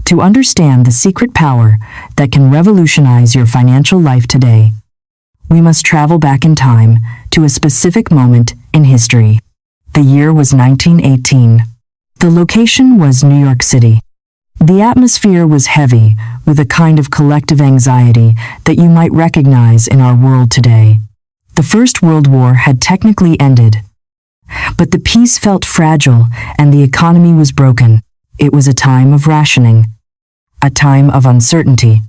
To understand the secret power that can revolutionize your financial life today, we must travel back in time to a specific moment in history. The year was 1918. The location was New York City. The atmosphere was heavy with a kind of collective anxiety that you might recognize in our world today. The First World War had technically ended, but the peace felt fragile and the economy was broken. It was a time of rationing, a time of uncertainty,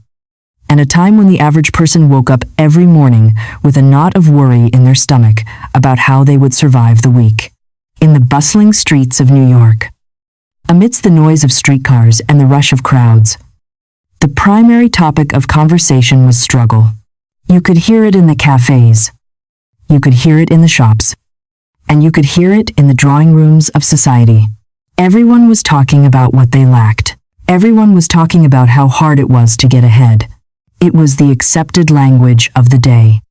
and a time when the average person woke up every morning with a knot of worry in their stomach about how they would survive the week. In the bustling streets of New York, amidst the noise of streetcars and the rush of crowds, the primary topic of conversation was struggle. You could hear it in the cafes, you could hear it in the shops, and you could hear it in the drawing rooms of society. Everyone was talking about what they lacked. Everyone was talking about how hard it was to get ahead. It was the accepted language of the day.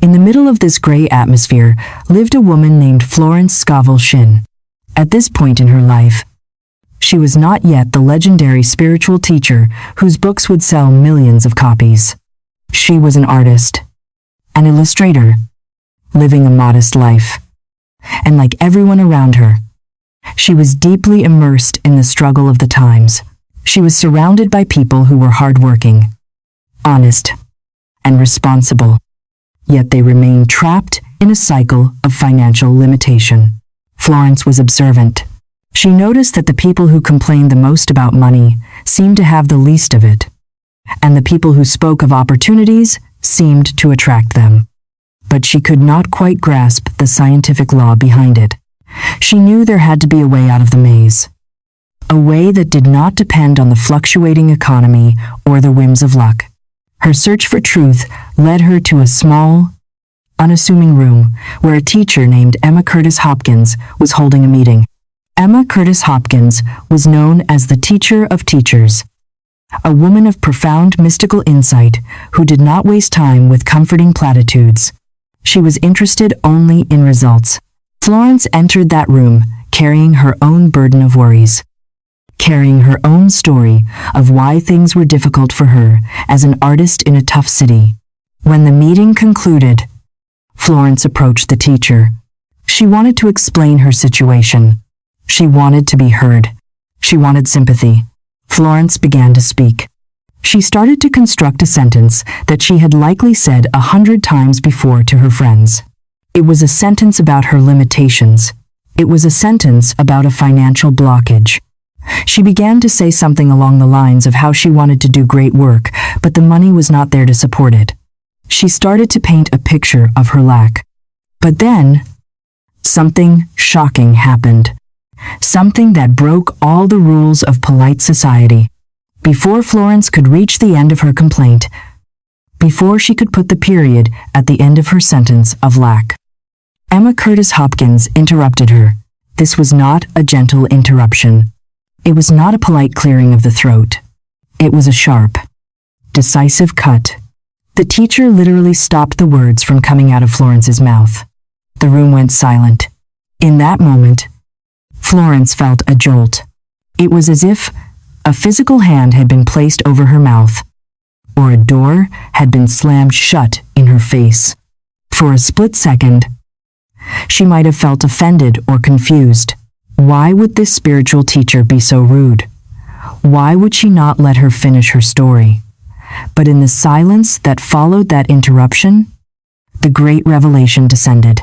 In the middle of this gray atmosphere lived a woman named Florence Scovel Shinn. At this point in her life, she was not yet the legendary spiritual teacher whose books would sell millions of copies. She was an artist, an illustrator, living a modest life. And like everyone around her, she was deeply immersed in the struggle of the times. She was surrounded by people who were hardworking, honest, and responsible, yet they remained trapped in a cycle of financial limitation. Florence was observant. She noticed that the people who complained the most about money seemed to have the least of it, and the people who spoke of opportunities seemed to attract them. But she could not quite grasp the scientific law behind it. She knew there had to be a way out of the maze, a way that did not depend on the fluctuating economy or the whims of luck. Her search for truth led her to a small, unassuming room where a teacher named Emma Curtis Hopkins was holding a meeting. Emma Curtis Hopkins was known as the teacher of teachers, a woman of profound mystical insight who did not waste time with comforting platitudes. She was interested only in results. Florence entered that room carrying her own burden of worries, carrying her own story of why things were difficult for her as an artist in a tough city. When the meeting concluded, Florence approached the teacher. She wanted to explain her situation. She wanted to be heard. She wanted sympathy. Florence began to speak. She started to construct a sentence that she had likely said 100 times before to her friends. It was a sentence about her limitations. It was a sentence about a financial blockage. She began to say something along the lines of how she wanted to do great work, but the money was not there to support it. She started to paint a picture of her lack. But then, something shocking happened. Something that broke all the rules of polite society. Before Florence could reach the end of her complaint, before she could put the period at the end of her sentence of lack, Emma Curtis Hopkins interrupted her. This was not a gentle interruption. It was not a polite clearing of the throat. It was a sharp, decisive cut. The teacher literally stopped the words from coming out of Florence's mouth. The room went silent. In that moment, Florence felt a jolt. It was as if a physical hand had been placed over her mouth, or a door had been slammed shut in her face. For a split second, she might have felt offended or confused. Why would this spiritual teacher be so rude? Why would she not let her finish her story? But in the silence that followed that interruption, the great revelation descended.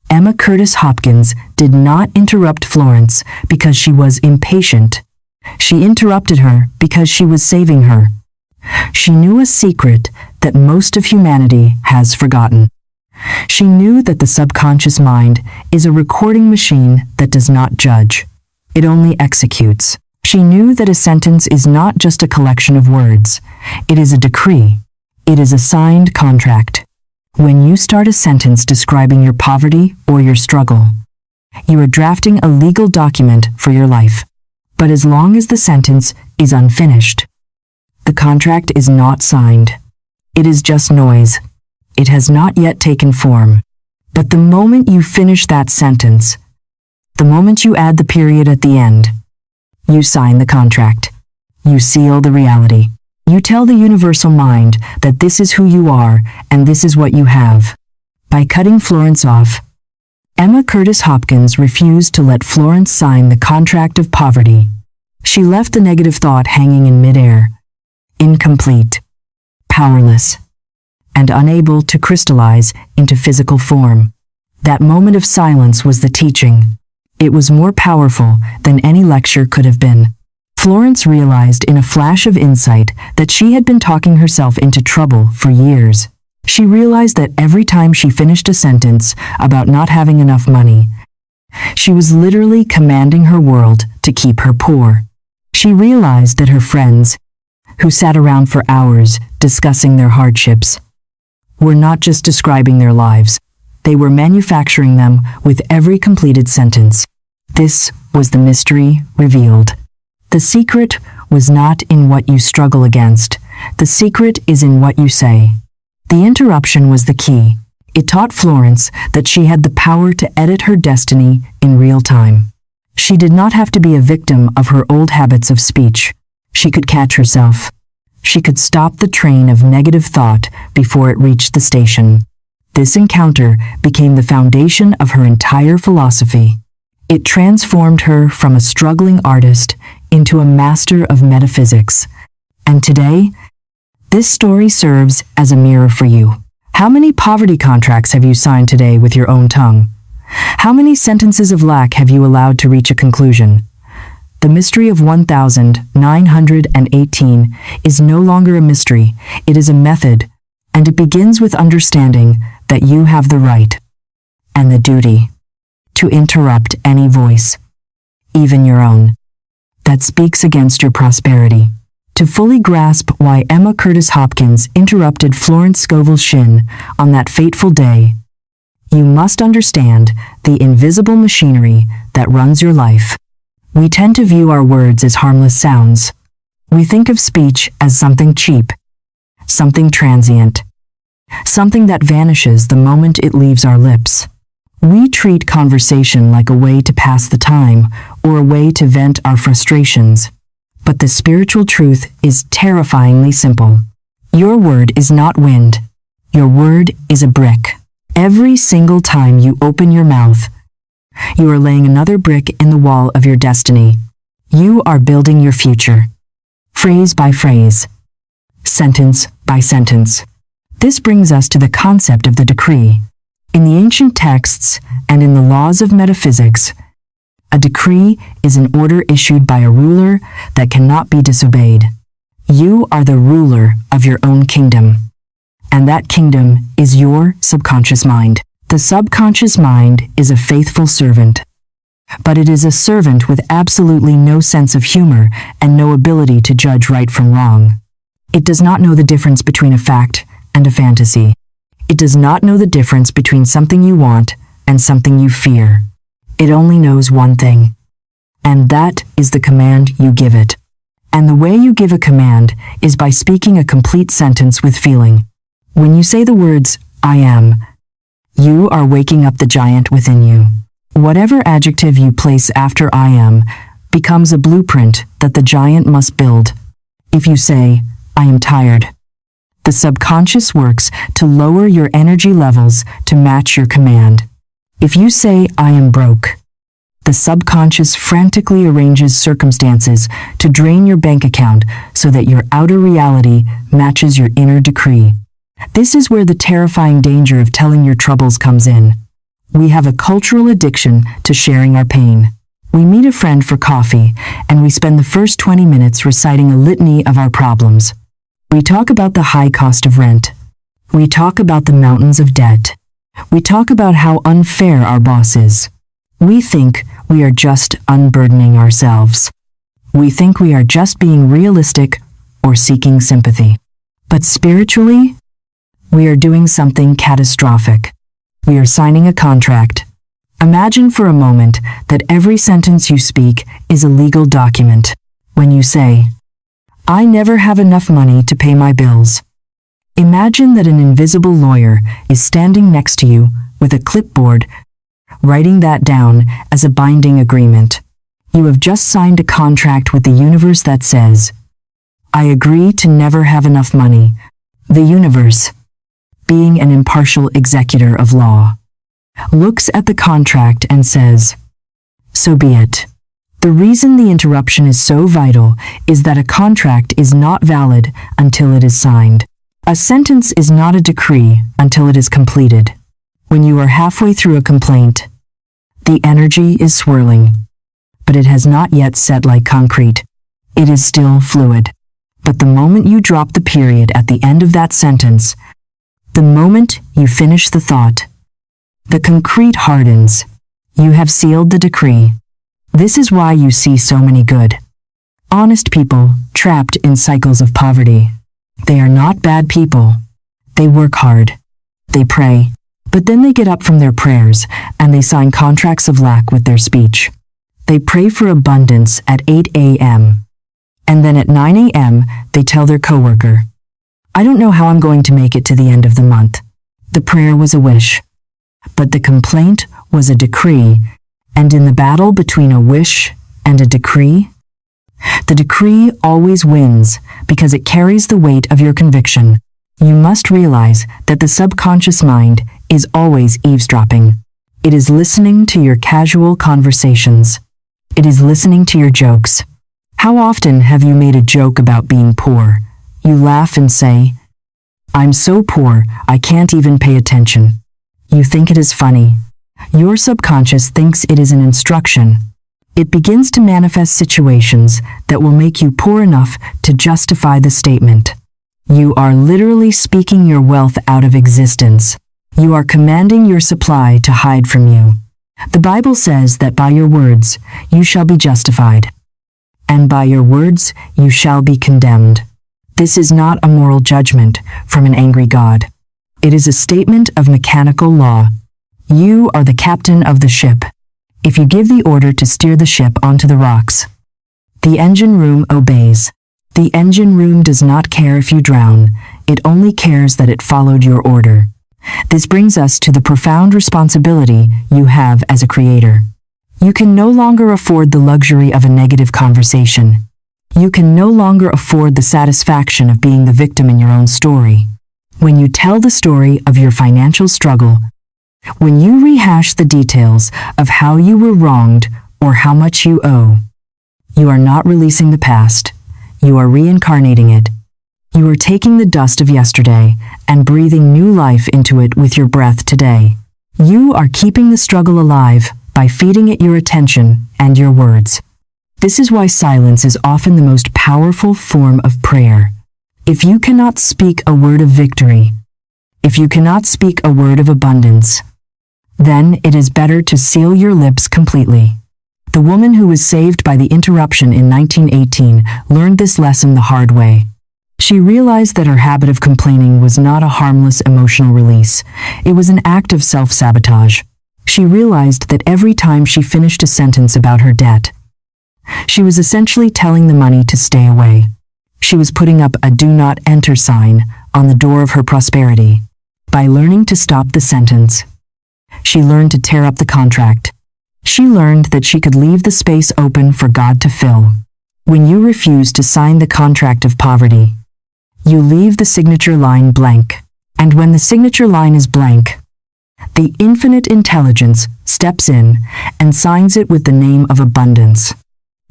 Emma Curtis Hopkins did not interrupt Florence because she was impatient. She interrupted her because she was saving her. She knew a secret that most of humanity has forgotten. She knew that the subconscious mind is a recording machine that does not judge. It only executes. She knew that a sentence is not just a collection of words. It is a decree. It is a signed contract. When you start a sentence describing your poverty or your struggle, you are drafting a legal document for your life. But as long as the sentence is unfinished, the contract is not signed. It is just noise. It has not yet taken form. But the moment you finish that sentence, the moment you add the period at the end, you sign the contract. You seal the reality. You tell the universal mind that this is who you are and this is what you have. By cutting Florence off, Emma Curtis Hopkins refused to let Florence sign the contract of poverty. She left the negative thought hanging in midair, incomplete, powerless, and unable to crystallize into physical form. That moment of silence was the teaching. It was more powerful than any lecture could have been. Florence realized in a flash of insight that she had been talking herself into trouble for years. She realized that every time she finished a sentence about not having enough money, she was literally commanding her world to keep her poor. She realized that her friends, who sat around for hours discussing their hardships, were not just describing their lives, they were manufacturing them with every completed sentence. This was the mystery revealed. The secret was not in what you struggle against. The secret is in what you say. The interruption was the key. It taught Florence that she had the power to edit her destiny in real time. She did not have to be a victim of her old habits of speech. She could catch herself. She could stop the train of negative thought before it reached the station. This encounter became the foundation of her entire philosophy. It transformed her from a struggling artist into a master of metaphysics. And today, this story serves as a mirror for you. How many poverty contracts have you signed today with your own tongue? How many sentences of lack have you allowed to reach a conclusion? The mystery of 1918 is no longer a mystery, it is a method, and it begins with understanding that you have the right and the duty to interrupt any voice, even your own, that speaks against your prosperity. To fully grasp why Emma Curtis Hopkins interrupted Florence Scovel Shinn on that fateful day, you must understand the invisible machinery that runs your life. We tend to view our words as harmless sounds. We think of speech as something cheap, something transient, something that vanishes the moment it leaves our lips. We treat conversation like a way to pass the time or a way to vent our frustrations. But the spiritual truth is terrifyingly simple. Your word is not wind. Your word is a brick. Every single time you open your mouth, you are laying another brick in the wall of your destiny. You are building your future. Phrase by phrase, sentence by sentence. This brings us to the concept of the decree. In the ancient texts and in the laws of metaphysics, a decree is an order issued by a ruler that cannot be disobeyed. You are the ruler of your own kingdom, and that kingdom is your subconscious mind. The subconscious mind is a faithful servant, but it is a servant with absolutely no sense of humor and no ability to judge right from wrong. It does not know the difference between a fact and a fantasy. It does not know the difference between something you want and something you fear. It only knows one thing, and that is the command you give it. And the way you give a command is by speaking a complete sentence with feeling. When you say the words, "I am," you are waking up the giant within you. Whatever adjective you place after "I am" becomes a blueprint that the giant must build. If you say, "I am tired," the subconscious works to lower your energy levels to match your command. If you say, "I am broke," the subconscious frantically arranges circumstances to drain your bank account so that your outer reality matches your inner decree. This is where the terrifying danger of telling your troubles comes in. We have a cultural addiction to sharing our pain. We meet a friend for coffee, and we spend the first 20 minutes reciting a litany of our problems. We talk about the high cost of rent. We talk about the mountains of debt. We talk about how unfair our boss is. We think we are just unburdening ourselves. We think we are just being realistic or seeking sympathy. But spiritually, we are doing something catastrophic. We are signing a contract. Imagine for a moment that every sentence you speak is a legal document. When you say, "I never have enough money to pay my bills," imagine that an invisible lawyer is standing next to you with a clipboard, writing that down as a binding agreement. You have just signed a contract with the universe that says, agree to never have enough money. The universe, being an impartial executor of law, looks at the contract and says, "So be it." The reason the interruption is so vital is that a contract is not valid until it is signed. A sentence is not a decree until it is completed. When you are halfway through a complaint, the energy is swirling, but it has not yet set like concrete. It is still fluid. But the moment you drop the period at the end of that sentence, the moment you finish the thought, the concrete hardens. You have sealed the decree. This is why you see so many good, honest people trapped in cycles of poverty. They are not bad people. They work hard. They pray. But then they get up from their prayers and they sign contracts of lack with their speech. They pray for abundance at 8 a.m. And then at 9 a.m. they tell their coworker, "I don't know how I'm going to make it to the end of the month." The prayer was a wish, but the complaint was a decree. And in the battle between a wish and a decree, the decree always wins because it carries the weight of your conviction. You must realize that the subconscious mind is always eavesdropping. It is listening to your casual conversations. It is listening to your jokes. How often have you made a joke about being poor? You laugh and say, "I'm so poor, I can't even pay attention." You think it is funny. Your subconscious thinks it is an instruction. It begins to manifest situations that will make you poor enough to justify the statement. You are literally speaking your wealth out of existence. You are commanding your supply to hide from you. The Bible says that by your words you shall be justified, and by your words you shall be condemned. This is not a moral judgment from an angry God. It is a statement of mechanical law. You are the captain of the ship. If you give the order to steer the ship onto the rocks, the engine room obeys. The engine room does not care if you drown. It only cares that it followed your order. This brings us to the profound responsibility you have as a creator. You can no longer afford the luxury of a negative conversation. You can no longer afford the satisfaction of being the victim in your own story. When you tell the story of your financial struggle, when you rehash the details of how you were wronged or how much you owe, you are not releasing the past. You are reincarnating it. You are taking the dust of yesterday and breathing new life into it with your breath today. You are keeping the struggle alive by feeding it your attention and your words. This is why silence is often the most powerful form of prayer. If you cannot speak a word of victory, if you cannot speak a word of abundance, then it is better to seal your lips completely. The woman who was saved by the interruption in 1918 learned this lesson the hard way. She realized that her habit of complaining was not a harmless emotional release. It was an act of self-sabotage. She realized that every time she finished a sentence about her debt, she was essentially telling the money to stay away. She was putting up a "do not enter" sign on the door of her prosperity. By learning to stop the sentence, she learned to tear up the contract. She learned that she could leave the space open for God to fill. When you refuse to sign the contract of poverty, you leave the signature line blank. And when the signature line is blank, the infinite intelligence steps in and signs it with the name of abundance.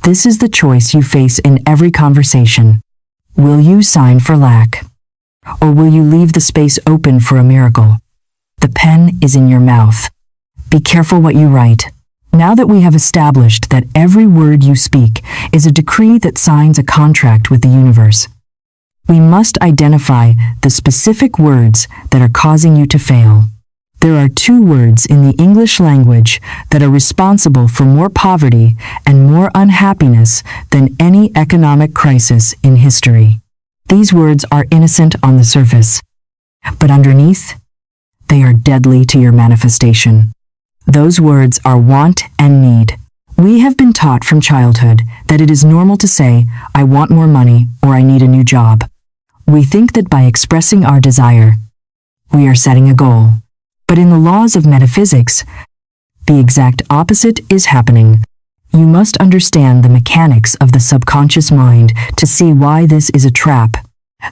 This is the choice you face in every conversation. Will you sign for lack? Or will you leave the space open for a miracle? The pen is in your mouth. Be careful what you write. Now that we have established that every word you speak is a decree that signs a contract with the universe, we must identify the specific words that are causing you to fail. There are 2 words in the English language that are responsible for more poverty and more unhappiness than any economic crisis in history. These words are innocent on the surface, but underneath, they are deadly to your manifestation. Those words are want and need. We have been taught from childhood that it is normal to say, "I want more money" or "I need a new job." We think that by expressing our desire, we are setting a goal. But in the laws of metaphysics, the exact opposite is happening. You must understand the mechanics of the subconscious mind to see why this is a trap.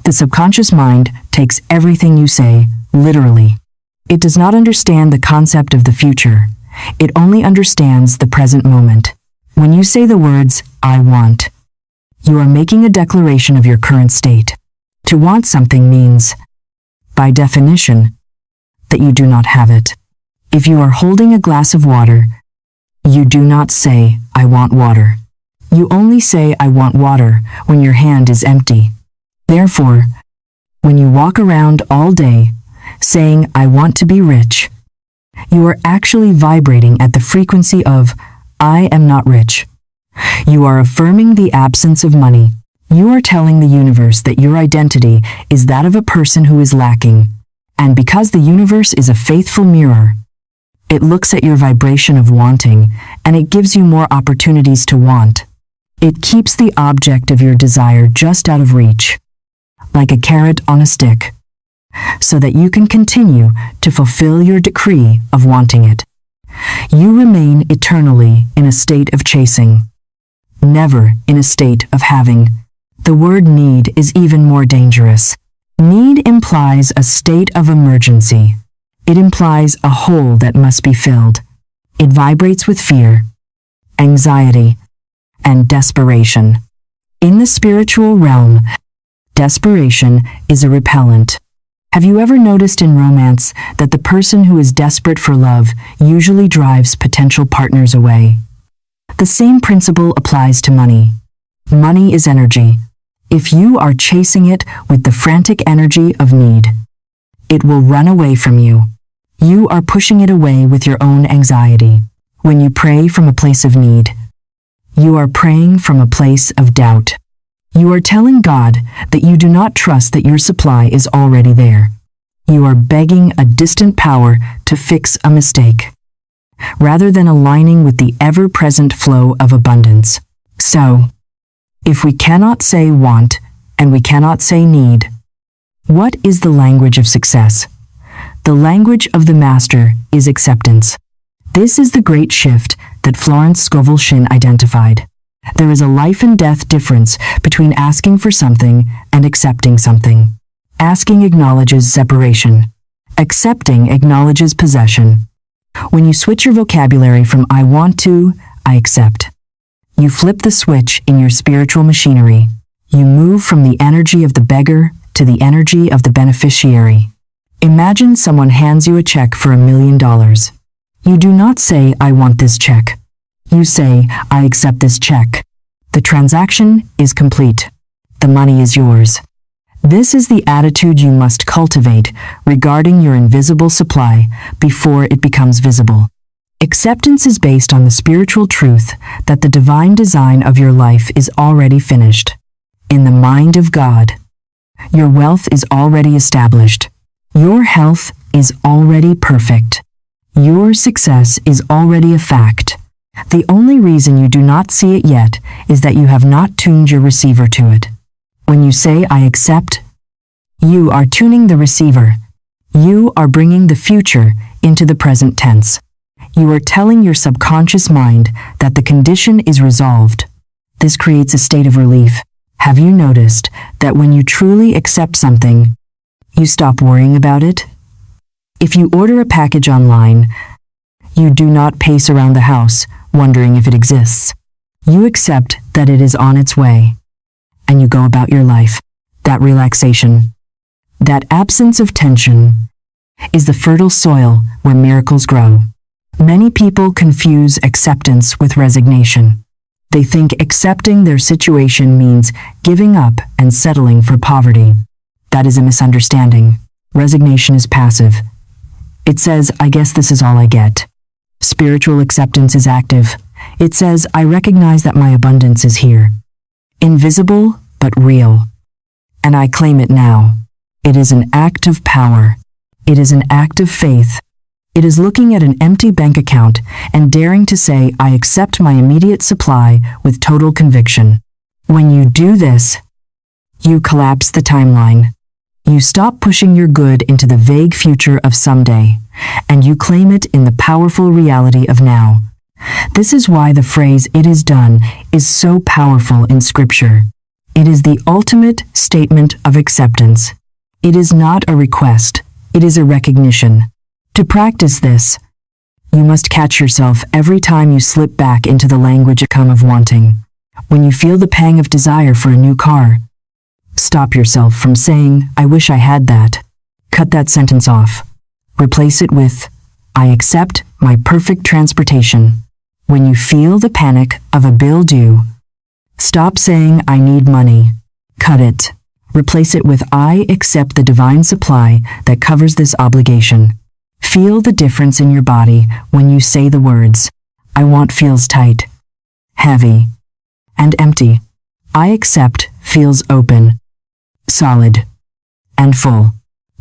The subconscious mind takes everything you say literally. It does not understand the concept of the future. It only understands the present moment. When you say the words, "I want," you are making a declaration of your current state. To want something means, by definition, that you do not have it. If you are holding a glass of water, you do not say, "I want water." You only say, "I want water," when your hand is empty. Therefore, when you walk around all day saying, "I want to be rich," you are actually vibrating at the frequency of, "I am not rich." You are affirming the absence of money. You are telling the universe that your identity is that of a person who is lacking. And because the universe is a faithful mirror, it looks at your vibration of wanting, and it gives you more opportunities to want. It keeps the object of your desire just out of reach, like a carrot on a stick, so that you can continue to fulfill your decree of wanting it. You remain eternally in a state of chasing, never in a state of having. The word need is even more dangerous. Need implies a state of emergency. It implies a hole that must be filled. It vibrates with fear, anxiety, and desperation. In the spiritual realm, desperation is a repellent. Have you ever noticed in romance that the person who is desperate for love usually drives potential partners away? The same principle applies to money. Money is energy. If you are chasing it with the frantic energy of need, it will run away from you. You are pushing it away with your own anxiety. When you pray from a place of need, you are praying from a place of doubt. You are telling God that you do not trust that your supply is already there. You are begging a distant power to fix a mistake, rather than aligning with the ever-present flow of abundance. So, if we cannot say want and we cannot say need, what is the language of success? The language of the master is acceptance. This is the great shift that Florence Scovel Shinn identified. There is a life and death difference between asking for something and accepting something. Asking acknowledges separation. Accepting acknowledges possession. When you switch your vocabulary from "I want to," "I accept," you flip the switch in your spiritual machinery. You move from the energy of the beggar to the energy of the beneficiary. Imagine someone hands you a check for $1 million. You do not say, "I want this check." You say, "I accept this check." The transaction is complete. The money is yours. This is the attitude you must cultivate regarding your invisible supply before it becomes visible. Acceptance is based on the spiritual truth that the divine design of your life is already finished. In the mind of God, your wealth is already established. Your health is already perfect. Your success is already a fact. The only reason you do not see it yet is that you have not tuned your receiver to it. When you say, "I accept," you are tuning the receiver. You are bringing the future into the present tense. You are telling your subconscious mind that the condition is resolved. This creates a state of relief. Have you noticed that when you truly accept something, you stop worrying about it? If you order a package online, you do not pace around the house wondering if it exists. You accept that it is on its way, and you go about your life. That relaxation, that absence of tension, is the fertile soil where miracles grow. Many people confuse acceptance with resignation. They think accepting their situation means giving up and settling for poverty. That is a misunderstanding. Resignation is passive. It says, "I guess this is all I get." Spiritual acceptance is active. It says, "I recognize that my abundance is here. Invisible, but real. And I claim it now." It is an act of power. It is an act of faith. It is looking at an empty bank account and daring to say, "I accept my immediate supply with total conviction." When you do this, you collapse the timeline. You stop pushing your good into the vague future of someday, and you claim it in the powerful reality of now. This is why the phrase "it is done" is so powerful in Scripture. It is the ultimate statement of acceptance. It is not a request, it is a recognition. To practice this, you must catch yourself every time you slip back into the language of wanting. When you feel the pang of desire for a new car, stop yourself from saying, "I wish I had that." Cut that sentence off. Replace it with, "I accept my perfect transportation." When you feel the panic of a bill due, stop saying, "I need money." Cut it. Replace it with, "I accept the divine supply that covers this obligation." Feel the difference in your body when you say the words, "I want" feels tight, heavy, and empty. "I accept" feels open, solid, and full.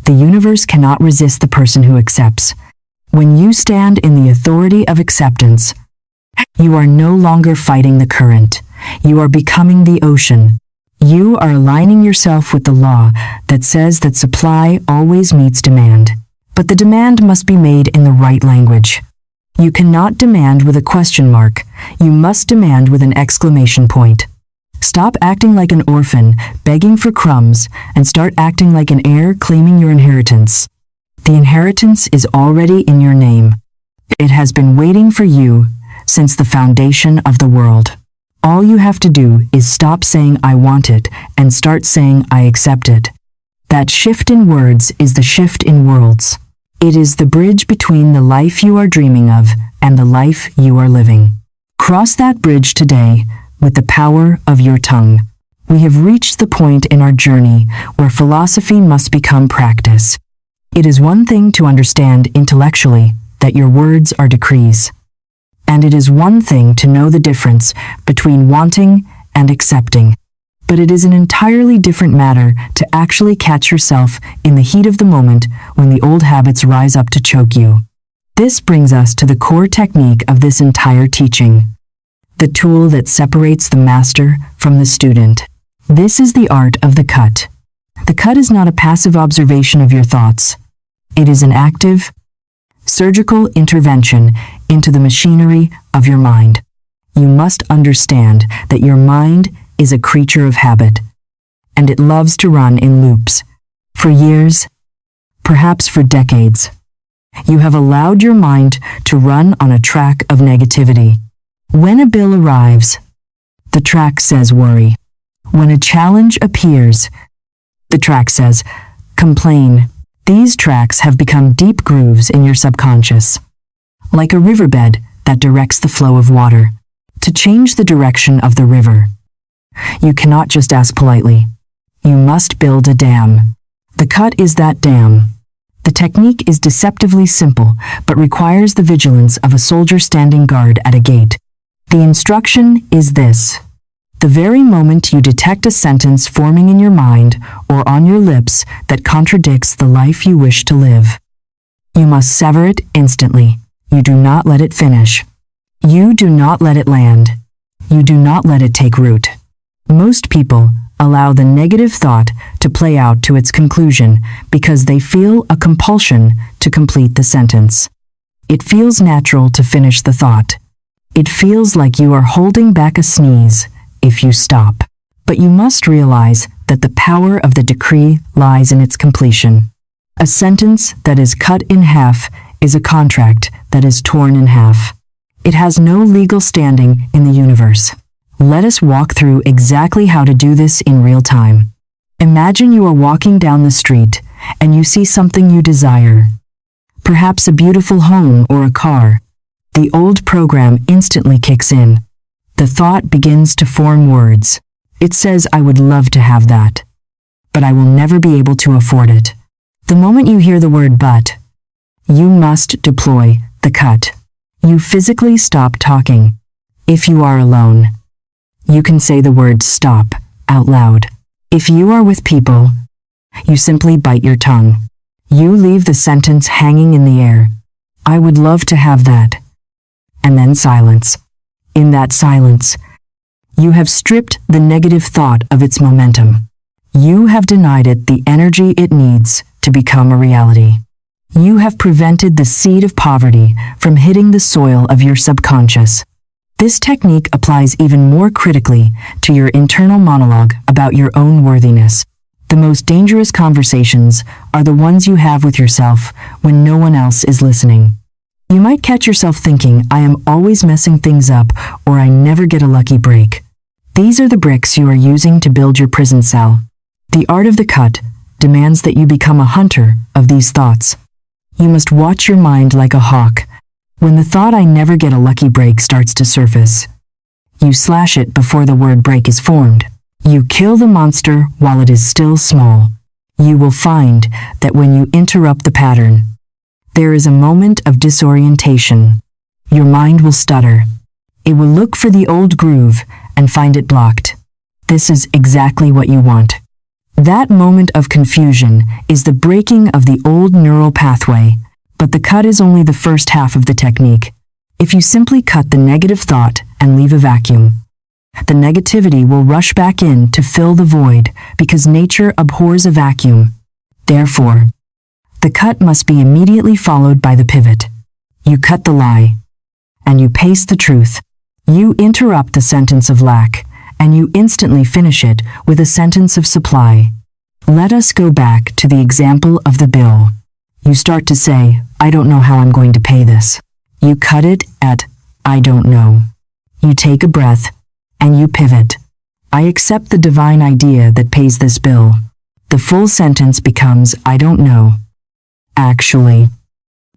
The universe cannot resist the person who accepts. When you stand in the authority of acceptance, you are no longer fighting the current. You are becoming the ocean. You are aligning yourself with the law that says that supply always meets demand. But the demand must be made in the right language. You cannot demand with a question mark. You must demand with an exclamation point. Stop acting like an orphan, begging for crumbs, and start acting like an heir claiming your inheritance. The inheritance is already in your name. It has been waiting for you since the foundation of the world. All you have to do is stop saying "I want it" and start saying "I accept it." That shift in words is the shift in worlds. It is the bridge between the life you are dreaming of and the life you are living. Cross that bridge today with the power of your tongue. We have reached the point in our journey where philosophy must become practice. It is one thing to understand intellectually that your words are decrees. And it is one thing to know the difference between wanting and accepting. But it is an entirely different matter to actually catch yourself in the heat of the moment when the old habits rise up to choke you. This brings us to the core technique of this entire teaching, the tool that separates the master from the student. This is the art of the cut. The cut is not a passive observation of your thoughts. It is an active, surgical intervention into the machinery of your mind. You must understand that your mind is a creature of habit, and it loves to run in loops. For years, perhaps for decades, you have allowed your mind to run on a track of negativity. When a bill arrives, the track says worry. When a challenge appears, the track says complain. These tracks have become deep grooves in your subconscious, like a riverbed that directs the flow of water. To change the direction of the river, you cannot just ask politely. You must build a dam. The cut is that dam. The technique is deceptively simple, but requires the vigilance of a soldier standing guard at a gate. The instruction is this. The very moment you detect a sentence forming in your mind or on your lips that contradicts the life you wish to live, you must sever it instantly. You do not let it finish. You do not let it land. You do not let it take root. Most people allow the negative thought to play out to its conclusion because they feel a compulsion to complete the sentence. It feels natural to finish the thought. It feels like you are holding back a sneeze if you stop. But you must realize that the power of the decree lies in its completion. A sentence that is cut in half is a contract that is torn in half. It has no legal standing in the universe. Let us walk through exactly how to do this in real time. Imagine you are walking down the street and you see something you desire. Perhaps a beautiful home or a car. The old program instantly kicks in. The thought begins to form words. It says, "I would love to have that, but I will never be able to afford it." The moment you hear the word "but," you must deploy the cut. You physically stop talking. If you are alone, you can say the word "stop" out loud. If you are with people, you simply bite your tongue. You leave the sentence hanging in the air. "I would love to have that." And then silence. In that silence, you have stripped the negative thought of its momentum. You have denied it the energy it needs to become a reality. You have prevented the seed of poverty from hitting the soil of your subconscious. This technique applies even more critically to your internal monologue about your own worthiness. The most dangerous conversations are the ones you have with yourself when no one else is listening. You might catch yourself thinking, I am always messing things up, or I never get a lucky break. These are the bricks you are using to build your prison cell. The art of the cut demands that you become a hunter of these thoughts. You must watch your mind like a hawk. When the thought I never get a lucky break starts to surface, you slash it before the word break is formed. You kill the monster while it is still small. You will find that when you interrupt the pattern, there is a moment of disorientation. Your mind will stutter. It will look for the old groove and find it blocked. This is exactly what you want. That moment of confusion is the breaking of the old neural pathway, but the cut is only the first half of the technique. If you simply cut the negative thought and leave a vacuum, the negativity will rush back in to fill the void because nature abhors a vacuum. Therefore, the cut must be immediately followed by the pivot. You cut the lie, and you paste the truth. You interrupt the sentence of lack, and you instantly finish it with a sentence of supply. Let us go back to the example of the bill. You start to say, I don't know how I'm going to pay this. You cut it at, I don't know. You take a breath, and you pivot. I accept the divine idea that pays this bill. The full sentence becomes, I don't know. Actually,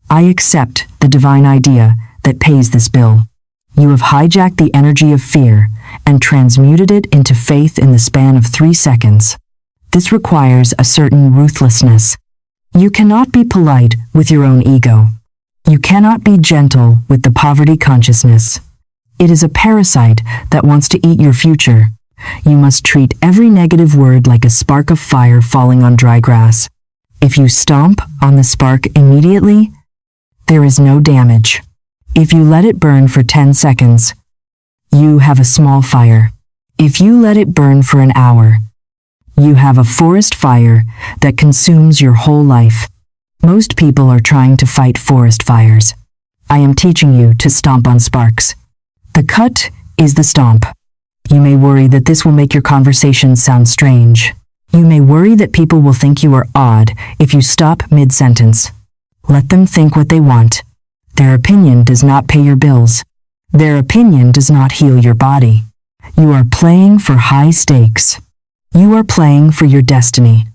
I accept the divine idea that pays this bill. You have hijacked the energy of fear and transmuted it into faith in the span of 3 seconds. This requires a certain ruthlessness. You cannot be polite with your own ego. You cannot be gentle with the poverty consciousness. It is a parasite that wants to eat your future. You must treat every negative word like a spark of fire falling on dry grass. If you stomp on the spark immediately, there is no damage. If you let it burn for 10 seconds, you have a small fire. If you let it burn for an hour, you have a forest fire that consumes your whole life. Most people are trying to fight forest fires. I am teaching you to stomp on sparks. The cut is the stomp. You may worry that this will make your conversation sound strange. You may worry that people will think you are odd if you stop mid-sentence. Let them think what they want. Their opinion does not pay your bills. Their opinion does not heal your body. You are playing for high stakes. You are playing for your destiny.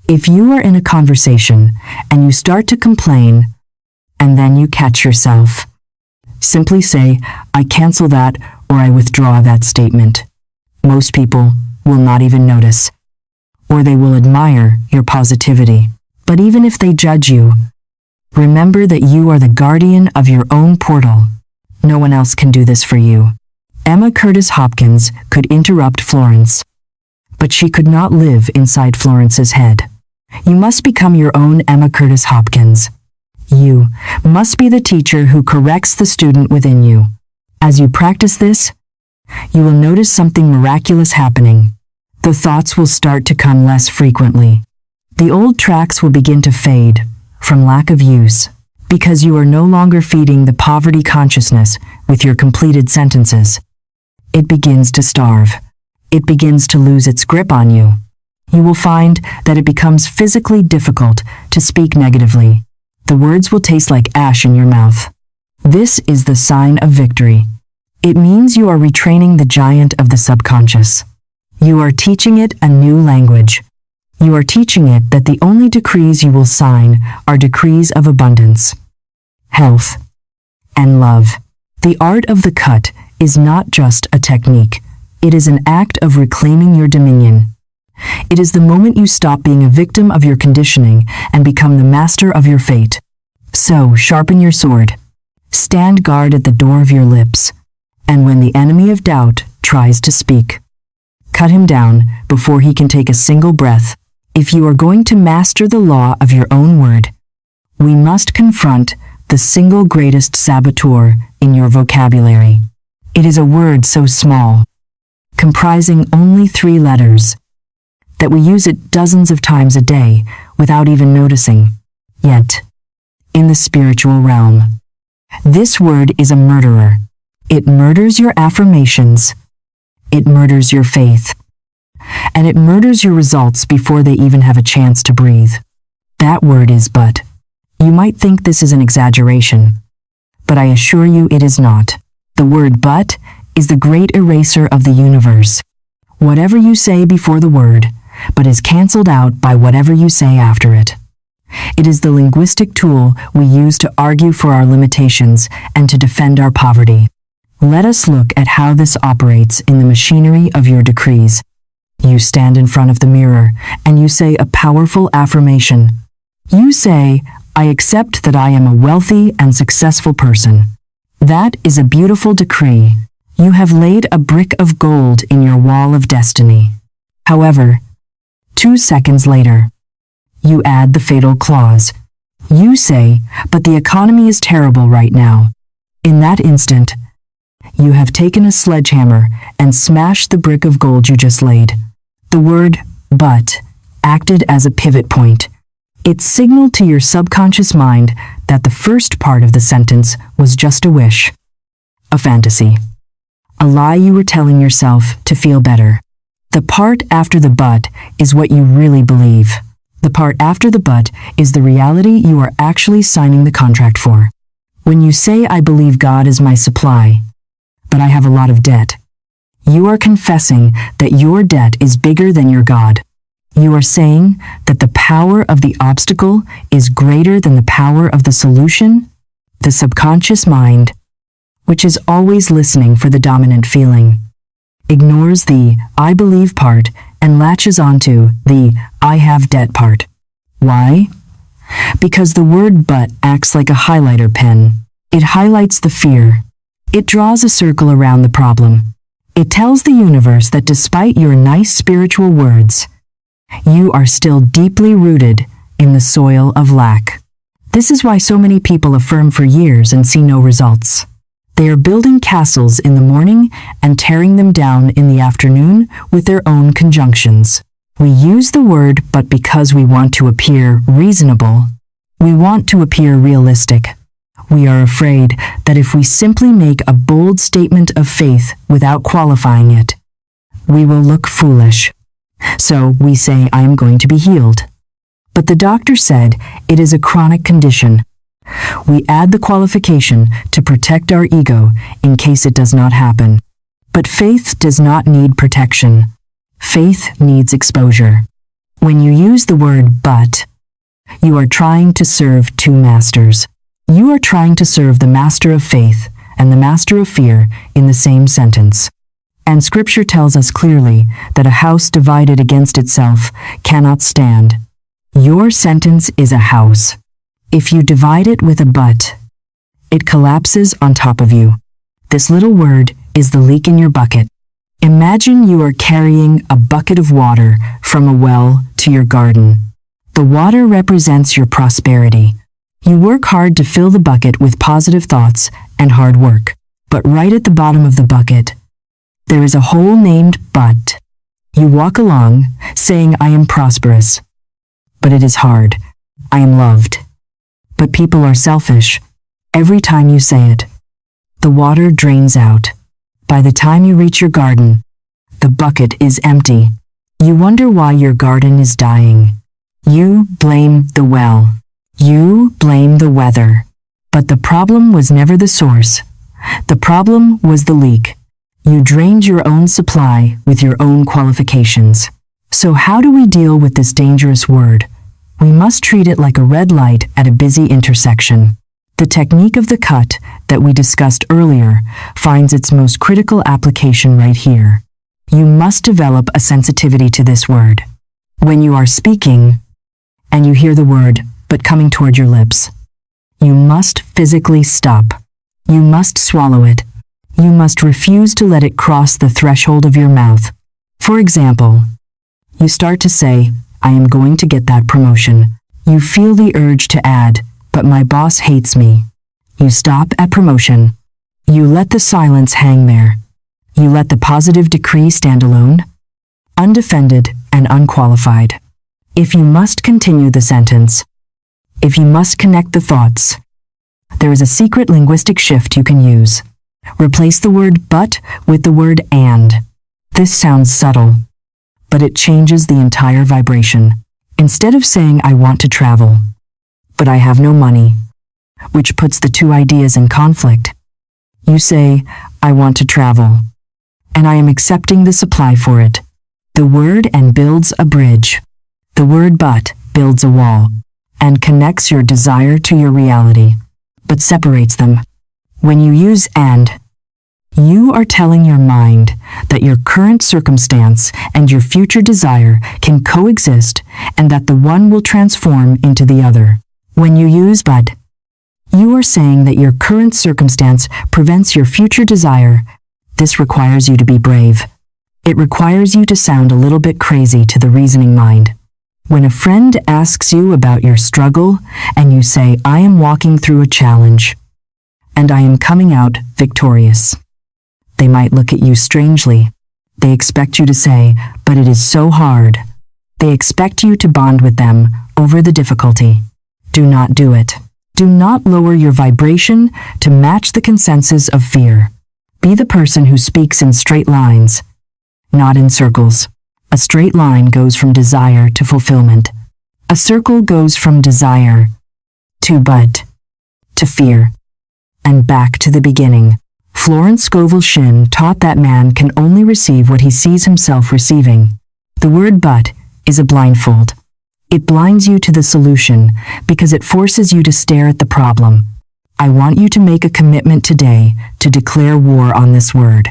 If you are in a conversation and you start to complain, and then you catch yourself, simply say, I cancel that or I withdraw that statement. Most people will not even notice, or they will admire your positivity. But even if they judge you, remember that you are the guardian of your own portal. No one else can do this for you. Emma Curtis Hopkins could interrupt Florence, but she could not live inside Florence's head. You must become your own Emma Curtis Hopkins. You must be the teacher who corrects the student within you. As you practice this, you will notice something miraculous happening. The thoughts will start to come less frequently. The old tracks will begin to fade from lack of use, because you are no longer feeding the poverty consciousness with your completed sentences. It begins to starve. It begins to lose its grip on you. You will find that it becomes physically difficult to speak negatively. The words will taste like ash in your mouth. This is the sign of victory. It means you are retraining the giant of the subconscious. You are teaching it a new language. You are teaching it that the only decrees you will sign are decrees of abundance, health, and love. The art of the cut is not just a technique. It is an act of reclaiming your dominion. It is the moment you stop being a victim of your conditioning and become the master of your fate. So, sharpen your sword. Stand guard at the door of your lips. And when the enemy of doubt tries to speak, cut him down before he can take a single breath. If you are going to master the law of your own word, we must confront the single greatest saboteur in your vocabulary. It is a word so small, comprising only 3 letters, that we use it dozens of times a day without even noticing. Yet, in the spiritual realm. This word is a murderer. It murders your affirmations. It murders your faith. And it murders your results before they even have a chance to breathe. That word is but. You might think this is an exaggeration, but I assure you it is not. The word but is the great eraser of the universe. Whatever you say before the word, but is cancelled out by whatever you say after it. It is the linguistic tool we use to argue for our limitations and to defend our poverty. Let us look at how this operates in the machinery of your decrees. You stand in front of the mirror and you say a powerful affirmation. You say, I accept that I am a wealthy and successful person. That is a beautiful decree. You have laid a brick of gold in your wall of destiny. However, 2 seconds later, you add the fatal clause. You say, but the economy is terrible right now. In that instant, you have taken a sledgehammer and smashed the brick of gold you just laid. The word, but, acted as a pivot point. It signaled to your subconscious mind that the first part of the sentence was just a wish, a fantasy, a lie you were telling yourself to feel better. The part after the but is what you really believe. The part after the but is the reality you are actually signing the contract for. When you say, I believe God is my supply, but I have a lot of debt, you are confessing that your debt is bigger than your God. You are saying that the power of the obstacle is greater than the power of the solution. The subconscious mind, which is always listening for the dominant feeling, ignores the I believe part and latches onto the I have debt part. Why? Because the word but acts like a highlighter pen. It highlights the fear. It draws a circle around the problem. It tells the universe that despite your nice spiritual words, you are still deeply rooted in the soil of lack. This is why so many people affirm for years and see no results. They are building castles in the morning and tearing them down in the afternoon with their own conjunctions. We use the word but because we want to appear reasonable. We want to appear realistic. We are afraid that if we simply make a bold statement of faith without qualifying it, we will look foolish. So we say, I am going to be healed. But the doctor said it is a chronic condition. We add the qualification to protect our ego in case it does not happen. But faith does not need protection. Faith needs exposure. When you use the word but, you are trying to serve two masters. You are trying to serve the master of faith and the master of fear in the same sentence. And Scripture tells us clearly that a house divided against itself cannot stand. Your sentence is a house. If you divide it with a but, it collapses on top of you. This little word is the leak in your bucket. Imagine you are carrying a bucket of water from a well to your garden. The water represents your prosperity. You work hard to fill the bucket with positive thoughts and hard work. But right at the bottom of the bucket, there is a hole named but. You walk along saying, I am prosperous. But it is hard. I am loved. But people are selfish. Every time you say it, the water drains out. By the time you reach your garden, the bucket is empty. You wonder why your garden is dying. You blame the well. You blame the weather. But the problem was never the source. The problem was the leak. You drained your own supply with your own qualifications. So how do we deal with this dangerous word? We must treat it like a red light at a busy intersection. The technique of the cut that we discussed earlier finds its most critical application right here. You must develop a sensitivity to this word. When you are speaking, and you hear the word but coming toward your lips, you must physically stop. You must swallow it. You must refuse to let it cross the threshold of your mouth. For example, you start to say, I am going to get that promotion. You feel the urge to add, but my boss hates me. You stop at promotion. You let the silence hang there. You let the positive decree stand alone, undefended and unqualified. If you must continue the sentence, If you must connect the thoughts, there is a secret linguistic shift you can use. Replace the word but with the word and. This sounds subtle, but it changes the entire vibration. Instead of saying, I want to travel, but I have no money, which puts the two ideas in conflict, you say, I want to travel, and I am accepting the supply for it. The word and builds a bridge. The word but builds a wall and connects your desire to your reality, but separates them. When you use and, you are telling your mind that your current circumstance and your future desire can coexist and that the one will transform into the other. When you use but, you are saying that your current circumstance prevents your future desire. This requires you to be brave. It requires you to sound a little bit crazy to the reasoning mind. When a friend asks you about your struggle and you say, I am walking through a challenge and I am coming out victorious, they might look at you strangely. They expect you to say, but it is so hard. They expect you to bond with them over the difficulty. Do not do it. Do not lower your vibration to match the consensus of fear. Be the person who speaks in straight lines, not in circles. A straight line goes from desire to fulfillment. A circle goes from desire to but, to fear, and back to the beginning. Florence Scovel Shinn taught that man can only receive what he sees himself receiving. The word but is a blindfold. It blinds you to the solution because it forces you to stare at the problem. I want you to make a commitment today to declare war on this word.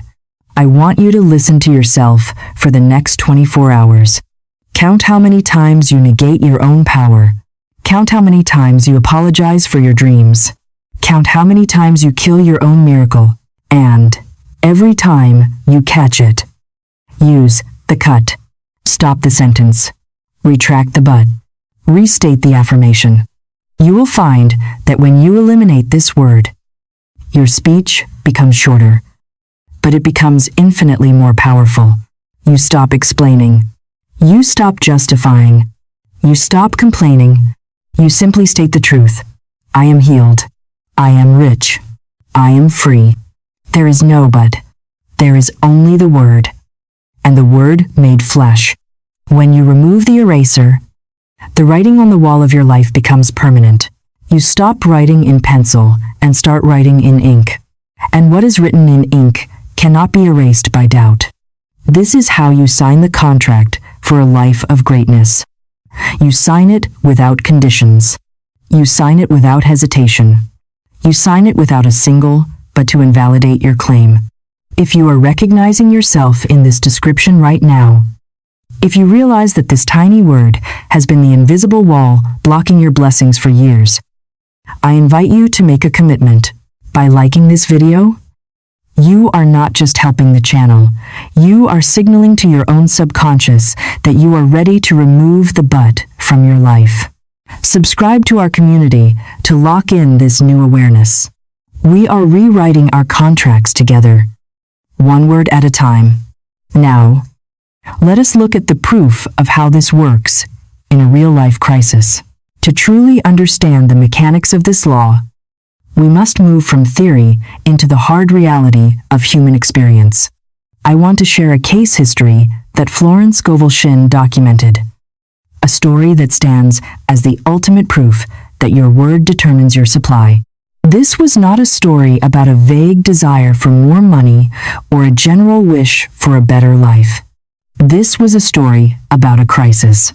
I want you to listen to yourself for the next 24 hours. Count how many times you negate your own power. Count how many times you apologize for your dreams. Count how many times you kill your own miracle. And every time you catch it, use the cut. Stop the sentence. Retract the but. Restate the affirmation. You will find that when you eliminate this word, your speech becomes shorter, but it becomes infinitely more powerful. You stop explaining. You stop justifying. You stop complaining. You simply state the truth. I am healed. I am rich. I am free. There is no but. There is only the word, and the word made flesh. When you remove the eraser, the writing on the wall of your life becomes permanent. You stop writing in pencil and start writing in ink. And what is written in ink cannot be erased by doubt. This is how you sign the contract for a life of greatness. You sign it without conditions. You sign it without hesitation. You sign it without a single but to invalidate your claim. If you are recognizing yourself in this description right now, if you realize that this tiny word has been the invisible wall blocking your blessings for years, I invite you to make a commitment. By liking this video, you are not just helping the channel, you are signaling to your own subconscious that you are ready to remove the but from your life. Subscribe to our community to lock in this new awareness. We are rewriting our contracts together, one word at a time. Now, let us look at the proof of how this works in a real-life crisis. To truly understand the mechanics of this law, we must move from theory into the hard reality of human experience. I want to share a case history that Florence Scovel Shinn documented, a story that stands as the ultimate proof that your word determines your supply. This was not a story about a vague desire for more money or a general wish for a better life. This was a story about a crisis.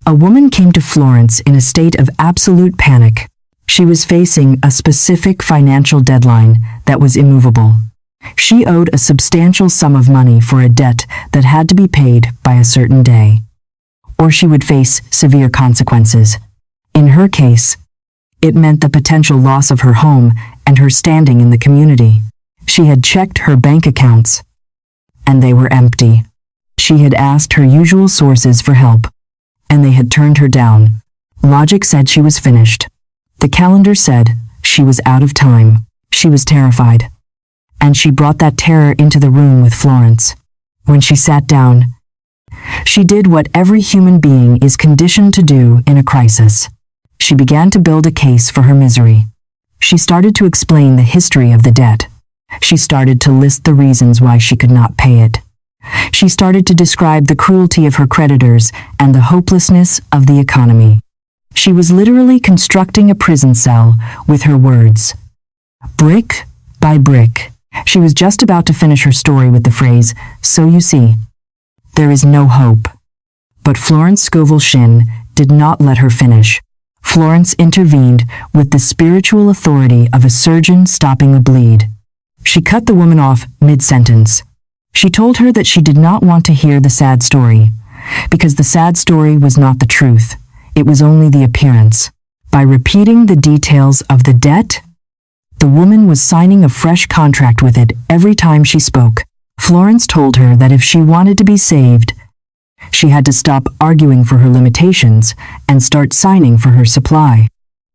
A woman came to Florence in a state of absolute panic. She was facing a specific financial deadline that was immovable. She owed a substantial sum of money for a debt that had to be paid by a certain day, or she would face severe consequences. In her case, it meant the potential loss of her home and her standing in the community. She had checked her bank accounts, and they were empty. She had asked her usual sources for help, and they had turned her down. Logic said she was finished. The calendar said she was out of time. She was terrified, and she brought that terror into the room with Florence. When she sat down, she did what every human being is conditioned to do in a crisis. She began to build a case for her misery. She started to explain the history of the debt. She started to list the reasons why she could not pay it. She started to describe the cruelty of her creditors and the hopelessness of the economy. She was literally constructing a prison cell with her words. Brick by brick. She was just about to finish her story with the phrase, "So you see, there is no hope." But Florence Scovel Shinn did not let her finish. Florence intervened with the spiritual authority of a surgeon stopping a bleed. She cut the woman off mid-sentence. She told her that she did not want to hear the sad story, because the sad story was not the truth. It was only the appearance. By repeating the details of the debt, the woman was signing a fresh contract with it every time she spoke. Florence told her that if she wanted to be saved, she had to stop arguing for her limitations and start signing for her supply.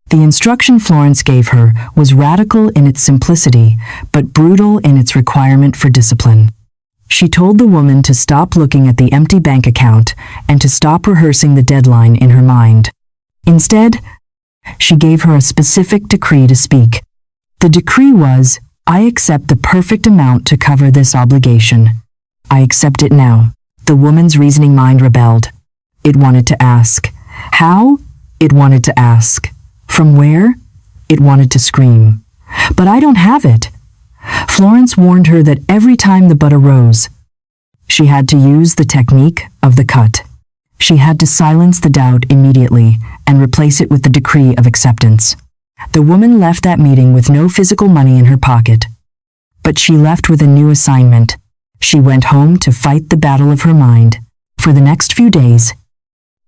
The instruction Florence gave her was radical in its simplicity, but brutal in its requirement for discipline. She told the woman to stop looking at the empty bank account and to stop rehearsing the deadline in her mind. Instead, she gave her a specific decree to speak. The decree was, "I accept the perfect amount to cover this obligation. I accept it now." The woman's reasoning mind rebelled. It wanted to ask. How? It wanted to ask. From where? It wanted to scream. "But I don't have it." Florence warned her that every time the but arose, she had to use the technique of the cut. She had to silence the doubt immediately and replace it with the decree of acceptance. The woman left that meeting with no physical money in her pocket, but she left with a new assignment. She went home to fight the battle of her mind. For the next few days,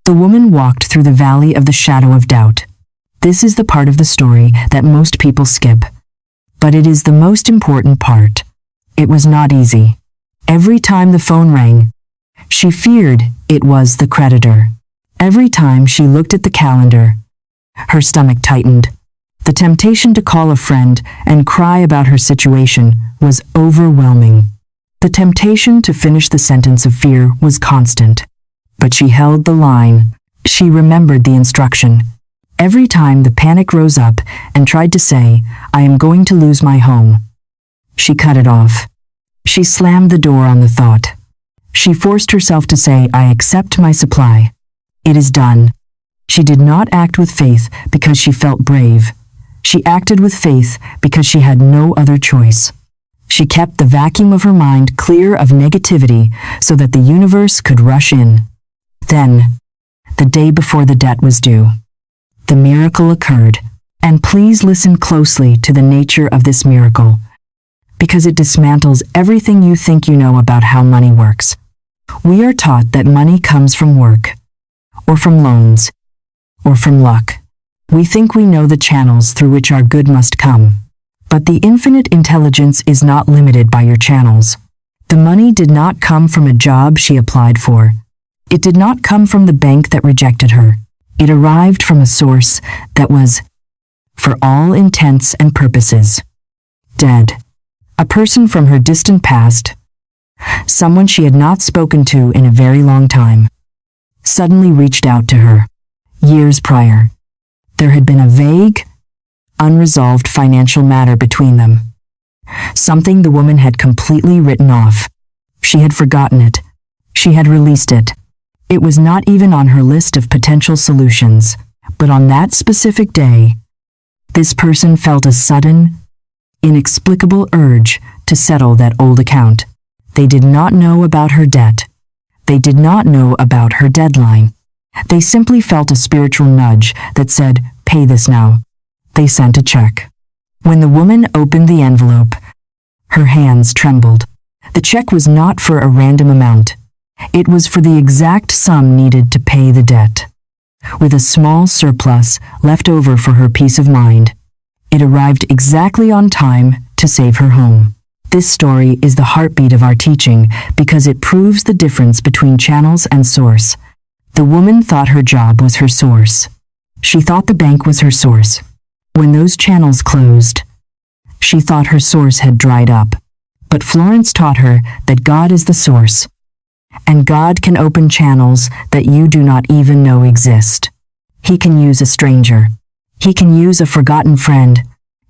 the woman walked through the valley of the shadow of doubt. This is the part of the story that most people skip. But it is the most important part. It was not easy. Every time the phone rang, she feared it was the creditor. Every time she looked at the calendar, her stomach tightened. The temptation to call a friend and cry about her situation was overwhelming. The temptation to finish the sentence of fear was constant. But she held the line. She remembered the instruction. Every time the panic rose up and tried to say, "I am going to lose my home," she cut it off. She slammed the door on the thought. She forced herself to say, "I accept my supply. It is done." She did not act with faith because she felt brave. She acted with faith because she had no other choice. She kept the vacuum of her mind clear of negativity so that the universe could rush in. Then, the day before the debt was due, the miracle occurred. And please listen closely to the nature of this miracle, because it dismantles everything you think you know about how money works. We are taught that money comes from work, or from loans, or from luck. We think we know the channels through which our good must come. But the infinite intelligence is not limited by your channels. The money did not come from a job she applied for. It did not come from the bank that rejected her. It arrived from a source that was, for all intents and purposes, dead. A person from her distant past, someone she had not spoken to in a very long time, suddenly reached out to her. Years prior, there had been a vague, unresolved financial matter between them. Something the woman had completely written off. She had forgotten it. She had released it. It was not even on her list of potential solutions. But on that specific day, this person felt a sudden, inexplicable urge to settle that old account. They did not know about her debt. They did not know about her deadline. They simply felt a spiritual nudge that said, "Pay this now." They sent a check. When the woman opened the envelope, her hands trembled. The check was not for a random amount. It was for the exact sum needed to pay the debt, with a small surplus left over for her peace of mind. It arrived exactly on time to save her home. This story is the heartbeat of our teaching because it proves the difference between channels and source. The woman thought her job was her source. She thought the bank was her source. When those channels closed, she thought her source had dried up. But Florence taught her that God is the source, and God can open channels that you do not even know exist. He can use a stranger. He can use a forgotten friend.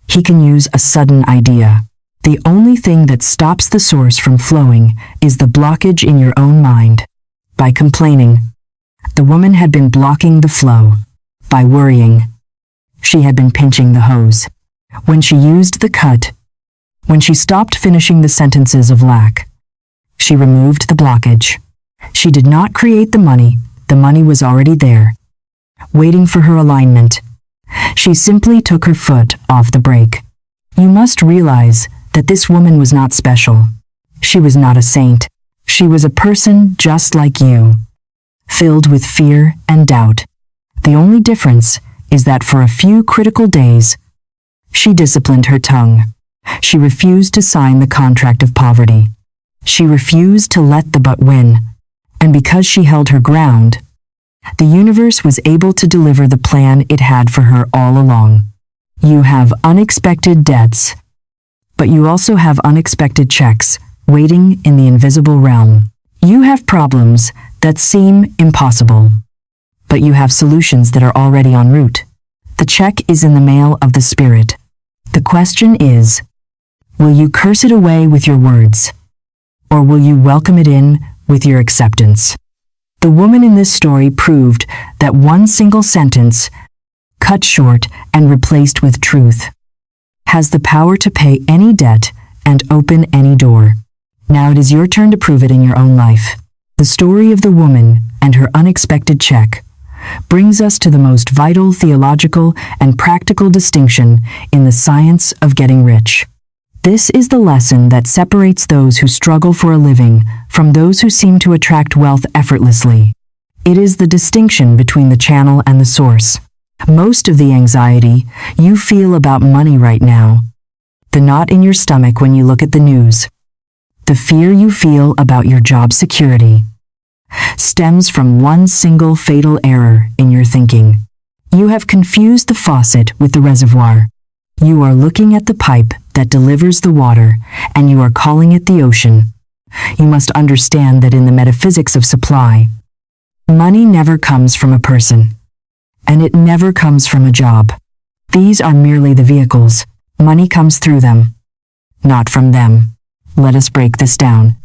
He can use a sudden idea. The only thing that stops the source from flowing is the blockage in your own mind. By complaining, the woman had been blocking the flow. By worrying, she had been pinching the hose. When she used the cut, when she stopped finishing the sentences of lack, she removed the blockage. She did not create the money was already there, waiting for her alignment. She simply took her foot off the brake. You must realize that this woman was not special. She was not a saint. She was a person just like you, filled with fear and doubt. The only difference is that for a few critical days, she disciplined her tongue. She refused to sign the contract of poverty. She refused to let the but win. And because she held her ground, the universe was able to deliver the plan it had for her all along. You have unexpected debts, but you also have unexpected checks waiting in the invisible realm. You have problems that seem impossible, but you have solutions that are already en route. The check is in the mail of the spirit. The question is, will you curse it away with your words, or will you welcome it in with your acceptance? The woman in this story proved that one single sentence, cut short and replaced with truth, has the power to pay any debt and open any door. Now it is your turn to prove it in your own life. The story of the woman and her unexpected check brings us to the most vital theological and practical distinction in the science of getting rich. This is the lesson that separates those who struggle for a living from those who seem to attract wealth effortlessly. It is the distinction between the channel and the source. Most of the anxiety you feel about money right now, the knot in your stomach when you look at the news, the fear you feel about your job security, stems from one single fatal error in your thinking. You have confused the faucet with the reservoir. You are looking at the pipe that delivers the water, and you are calling it the ocean. You must understand that in the metaphysics of supply, money never comes from a person, and it never comes from a job. These are merely the vehicles. Money comes through them, not from them. Let us break this down.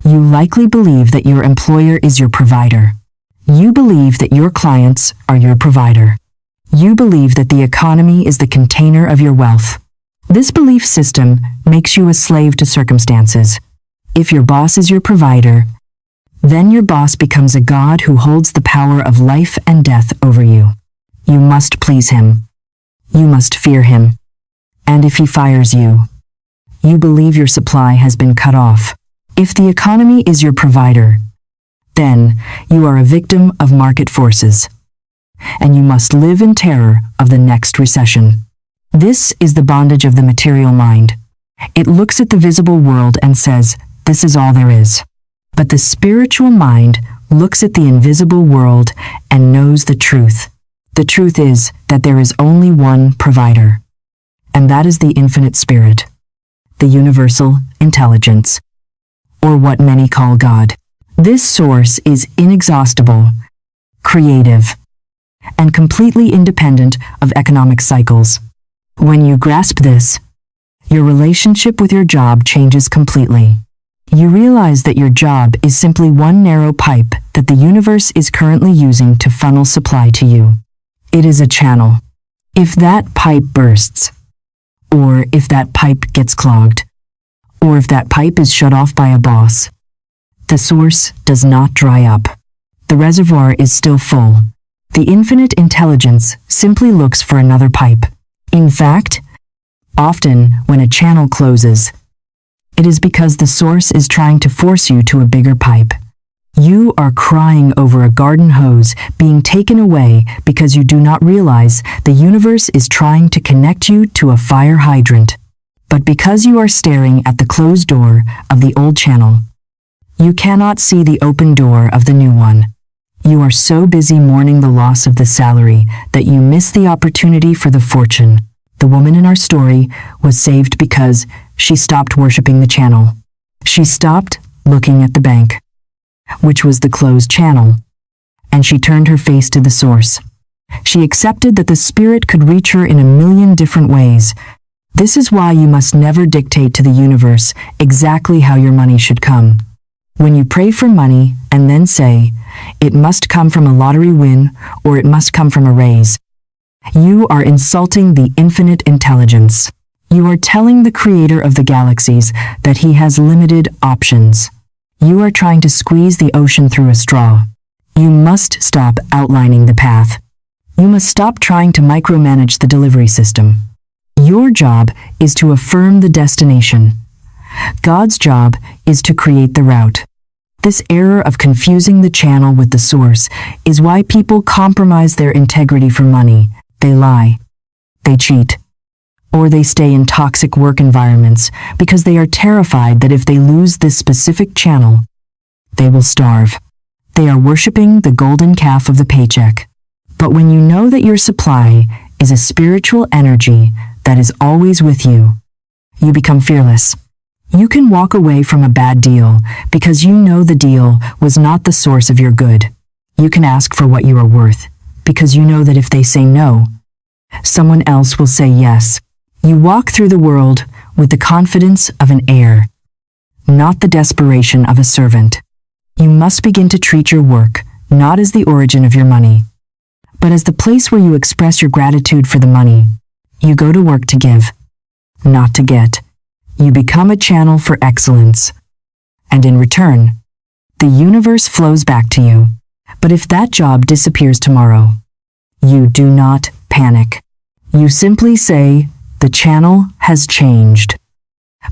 You likely believe that your employer is your provider. You believe that your clients are your provider. You believe that the economy is the container of your wealth. This belief system makes you a slave to circumstances. If your boss is your provider, then your boss becomes a god who holds the power of life and death over you. You must please him. You must fear him. And if he fires you, you believe your supply has been cut off. If the economy is your provider, then you are a victim of market forces, and you must live in terror of the next recession. This is the bondage of the material mind. It looks at the visible world and says, this is all there is. But the spiritual mind looks at the invisible world and knows the truth. The truth is that there is only one provider, and that is the infinite spirit, the universal intelligence, or what many call God. This source is inexhaustible, creative, and completely independent of economic cycles. When you grasp this, your relationship with your job changes completely. You realize that your job is simply one narrow pipe that the universe is currently using to funnel supply to you. It is a channel. If that pipe bursts, or if that pipe gets clogged, or if that pipe is shut off by a boss, the source does not dry up. The reservoir is still full. The infinite intelligence simply looks for another pipe. In fact, often when a channel closes, it is because the source is trying to force you to a bigger pipe. You are crying over a garden hose being taken away because you do not realize the universe is trying to connect you to a fire hydrant. But because you are staring at the closed door of the old channel, you cannot see the open door of the new one. You are so busy mourning the loss of the salary that you miss the opportunity for the fortune. The woman in our story was saved because she stopped worshiping the channel. She stopped looking at the bank, which was the closed channel, and she turned her face to the source. She accepted that the spirit could reach her in a million different ways. This is why you must never dictate to the universe exactly how your money should come. When you pray for money and then say, "It must come from a lottery win," or "It must come from a raise," you are insulting the infinite intelligence. You are telling the creator of the galaxies that he has limited options. You are trying to squeeze the ocean through a straw. You must stop outlining the path. You must stop trying to micromanage the delivery system. Your job is to affirm the destination. God's job is to create the route. This error of confusing the channel with the source is why people compromise their integrity for money. They lie. They cheat. Or they stay in toxic work environments because they are terrified that if they lose this specific channel, they will starve. They are worshiping the golden calf of the paycheck. But when you know that your supply is a spiritual energy that is always with you, you become fearless. You can walk away from a bad deal because you know the deal was not the source of your good. You can ask for what you are worth because you know that if they say no, someone else will say yes. You walk through the world with the confidence of an heir, not the desperation of a servant. You must begin to treat your work not as the origin of your money, but as the place where you express your gratitude for the money. You go to work to give, not to get. You become a channel for excellence, and in return, the universe flows back to you. But if that job disappears tomorrow, you do not panic. You simply say, "The channel has changed."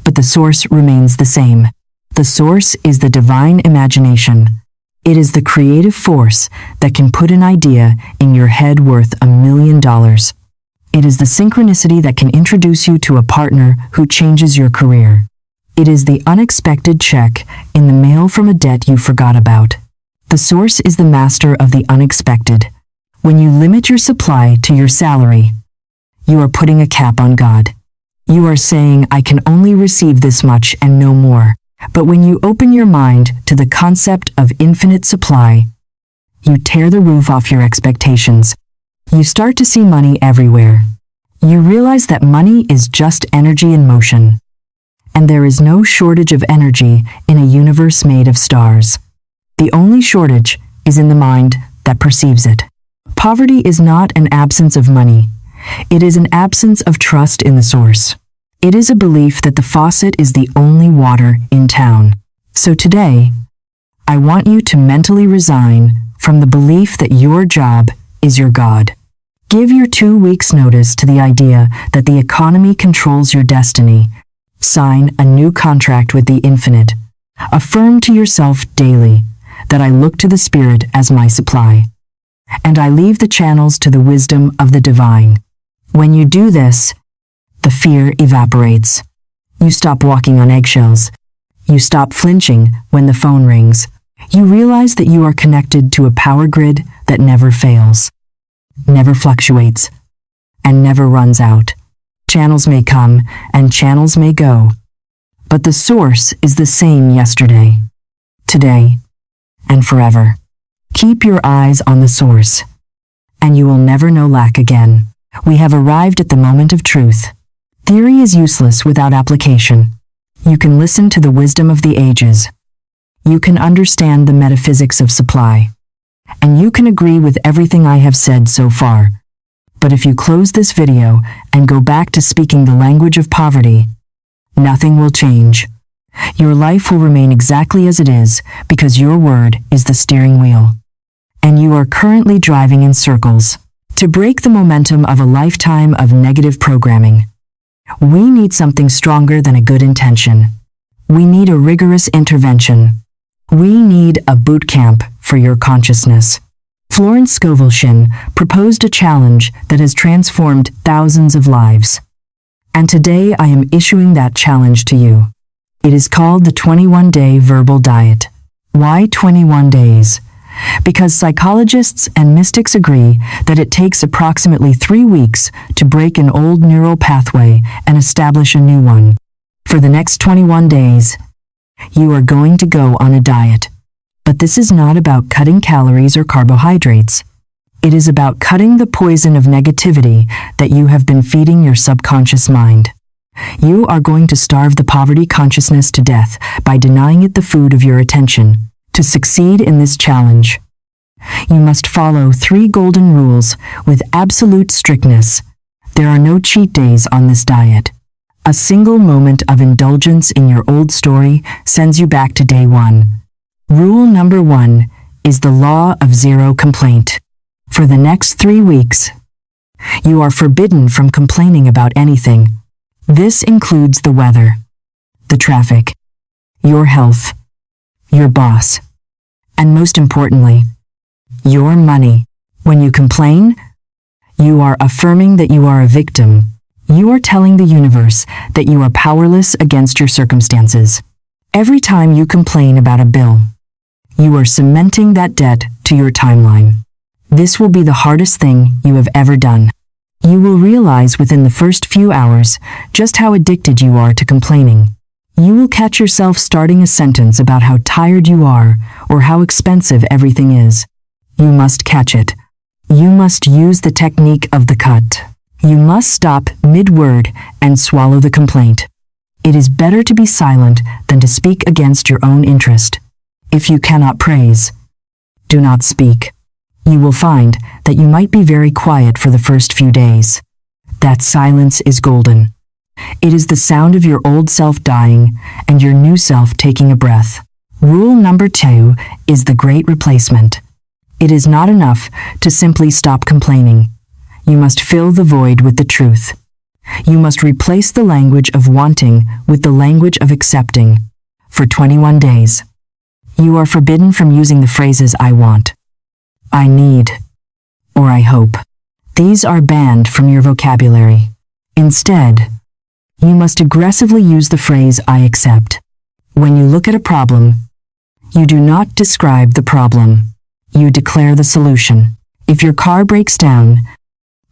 But the source remains the same. The source is the divine imagination. It is the creative force that can put an idea in your head worth $1 million. It is the synchronicity that can introduce you to a partner who changes your career. It is the unexpected check in the mail from a debt you forgot about. The source is the master of the unexpected. When you limit your supply to your salary, you are putting a cap on God. You are saying, "I can only receive this much and no more." But when you open your mind to the concept of infinite supply, you tear the roof off your expectations. You start to see money everywhere. You realize that money is just energy in motion. And there is no shortage of energy in a universe made of stars. The only shortage is in the mind that perceives it. Poverty is not an absence of money. It is an absence of trust in the source. It is a belief that the faucet is the only water in town. So today, I want you to mentally resign from the belief that your job is your God. Give your 2 weeks' notice to the idea that the economy controls your destiny. Sign a new contract with the infinite. Affirm to yourself daily that I look to the spirit as my supply, and I leave the channels to the wisdom of the divine. When you do this, the fear evaporates. You stop walking on eggshells. You stop flinching when the phone rings. You realize that you are connected to a power grid that never fails, never fluctuates, and never runs out. Channels may come and channels may go, but the source is the same yesterday, today, and forever. Keep your eyes on the source, and you will never know lack again. We have arrived at the moment of truth. Theory is useless without application. You can listen to the wisdom of the ages. You can understand the metaphysics of supply. And you can agree with everything I have said so far. But if you close this video and go back to speaking the language of poverty, nothing will change. Your life will remain exactly as it is because your word is the steering wheel. And you are currently driving in circles. To break the momentum of a lifetime of negative programming, we need something stronger than a good intention. We need a rigorous intervention. We need a boot camp for your consciousness. Florence Scovel Shinn proposed a challenge that has transformed thousands of lives. And today I am issuing that challenge to you. It is called the 21-day verbal diet. Why 21 days? Because psychologists and mystics agree that it takes approximately 3 weeks to break an old neural pathway and establish a new one. For the next 21 days, you are going to go on a diet. But this is not about cutting calories or carbohydrates. It is about cutting the poison of negativity that you have been feeding your subconscious mind. You are going to starve the poverty consciousness to death by denying it the food of your attention. To succeed in this challenge, you must follow 3 golden rules with absolute strictness. There are no cheat days on this diet. A single moment of indulgence in your old story sends you back to day 1. Rule number 1 is the law of zero complaint. For the next 3 weeks, you are forbidden from complaining about anything. This includes the weather, the traffic, your health, your boss, and most importantly, your money. When you complain, you are affirming that you are a victim. You are telling the universe that you are powerless against your circumstances. Every time you complain about a bill, you are cementing that debt to your timeline. This will be the hardest thing you have ever done. You will realize within the first few hours just how addicted you are to complaining. You will catch yourself starting a sentence about how tired you are or how expensive everything is. You must catch it. You must use the technique of the cut. You must stop mid-word and swallow the complaint. It is better to be silent than to speak against your own interest. If you cannot praise, do not speak. You will find that you might be very quiet for the first few days. That silence is golden. It is the sound of your old self dying and your new self taking a breath. Rule number 2 is the great replacement. It is not enough to simply stop complaining. You must fill the void with the truth. You must replace the language of wanting with the language of accepting. For 21 days, you are forbidden from using the phrases I want, I need, or I hope. These are banned from your vocabulary. Instead, you must aggressively use the phrase I accept. When you look at a problem, you do not describe the problem. You declare the solution. If your car breaks down,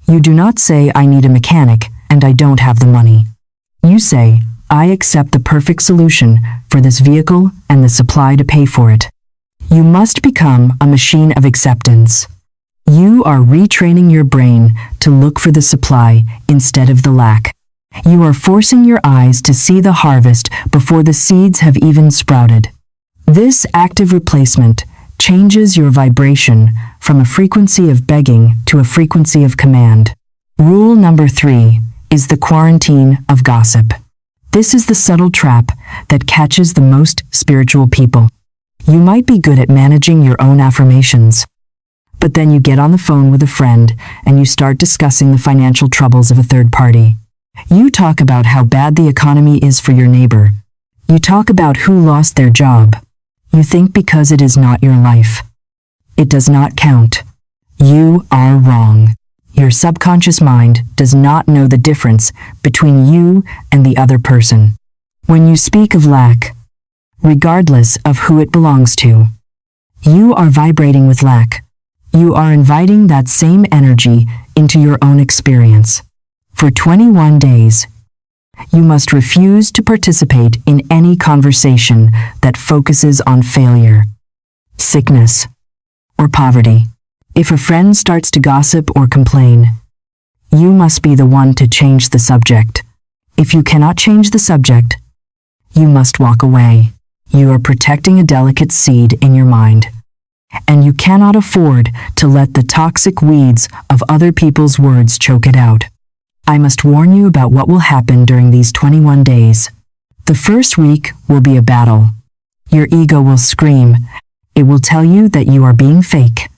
you do not say I need a mechanic and I don't have the money. You say I accept the perfect solution for this vehicle and the supply to pay for it. You must become a machine of acceptance. You are retraining your brain to look for the supply instead of the lack. You are forcing your eyes to see the harvest before the seeds have even sprouted. This active replacement changes your vibration from a frequency of begging to a frequency of command. Rule number 3 is the quarantine of gossip. This is the subtle trap that catches the most spiritual people. You might be good at managing your own affirmations, but then you get on the phone with a friend and you start discussing the financial troubles of a third party. You talk about how bad the economy is for your neighbor. You talk about who lost their job. You think because it is not your life, it does not count. You are wrong. Your subconscious mind does not know the difference between you and the other person. When you speak of lack, regardless of who it belongs to, you are vibrating with lack. You are inviting that same energy into your own experience. For 21 days, you must refuse to participate in any conversation that focuses on failure, sickness, or poverty. If a friend starts to gossip or complain, you must be the one to change the subject. If you cannot change the subject, you must walk away. You are protecting a delicate seed in your mind, and you cannot afford to let the toxic weeds of other people's words choke it out. I must warn you about what will happen during these 21 days. The first week will be a battle. Your ego will scream. It will tell you that you are being fake.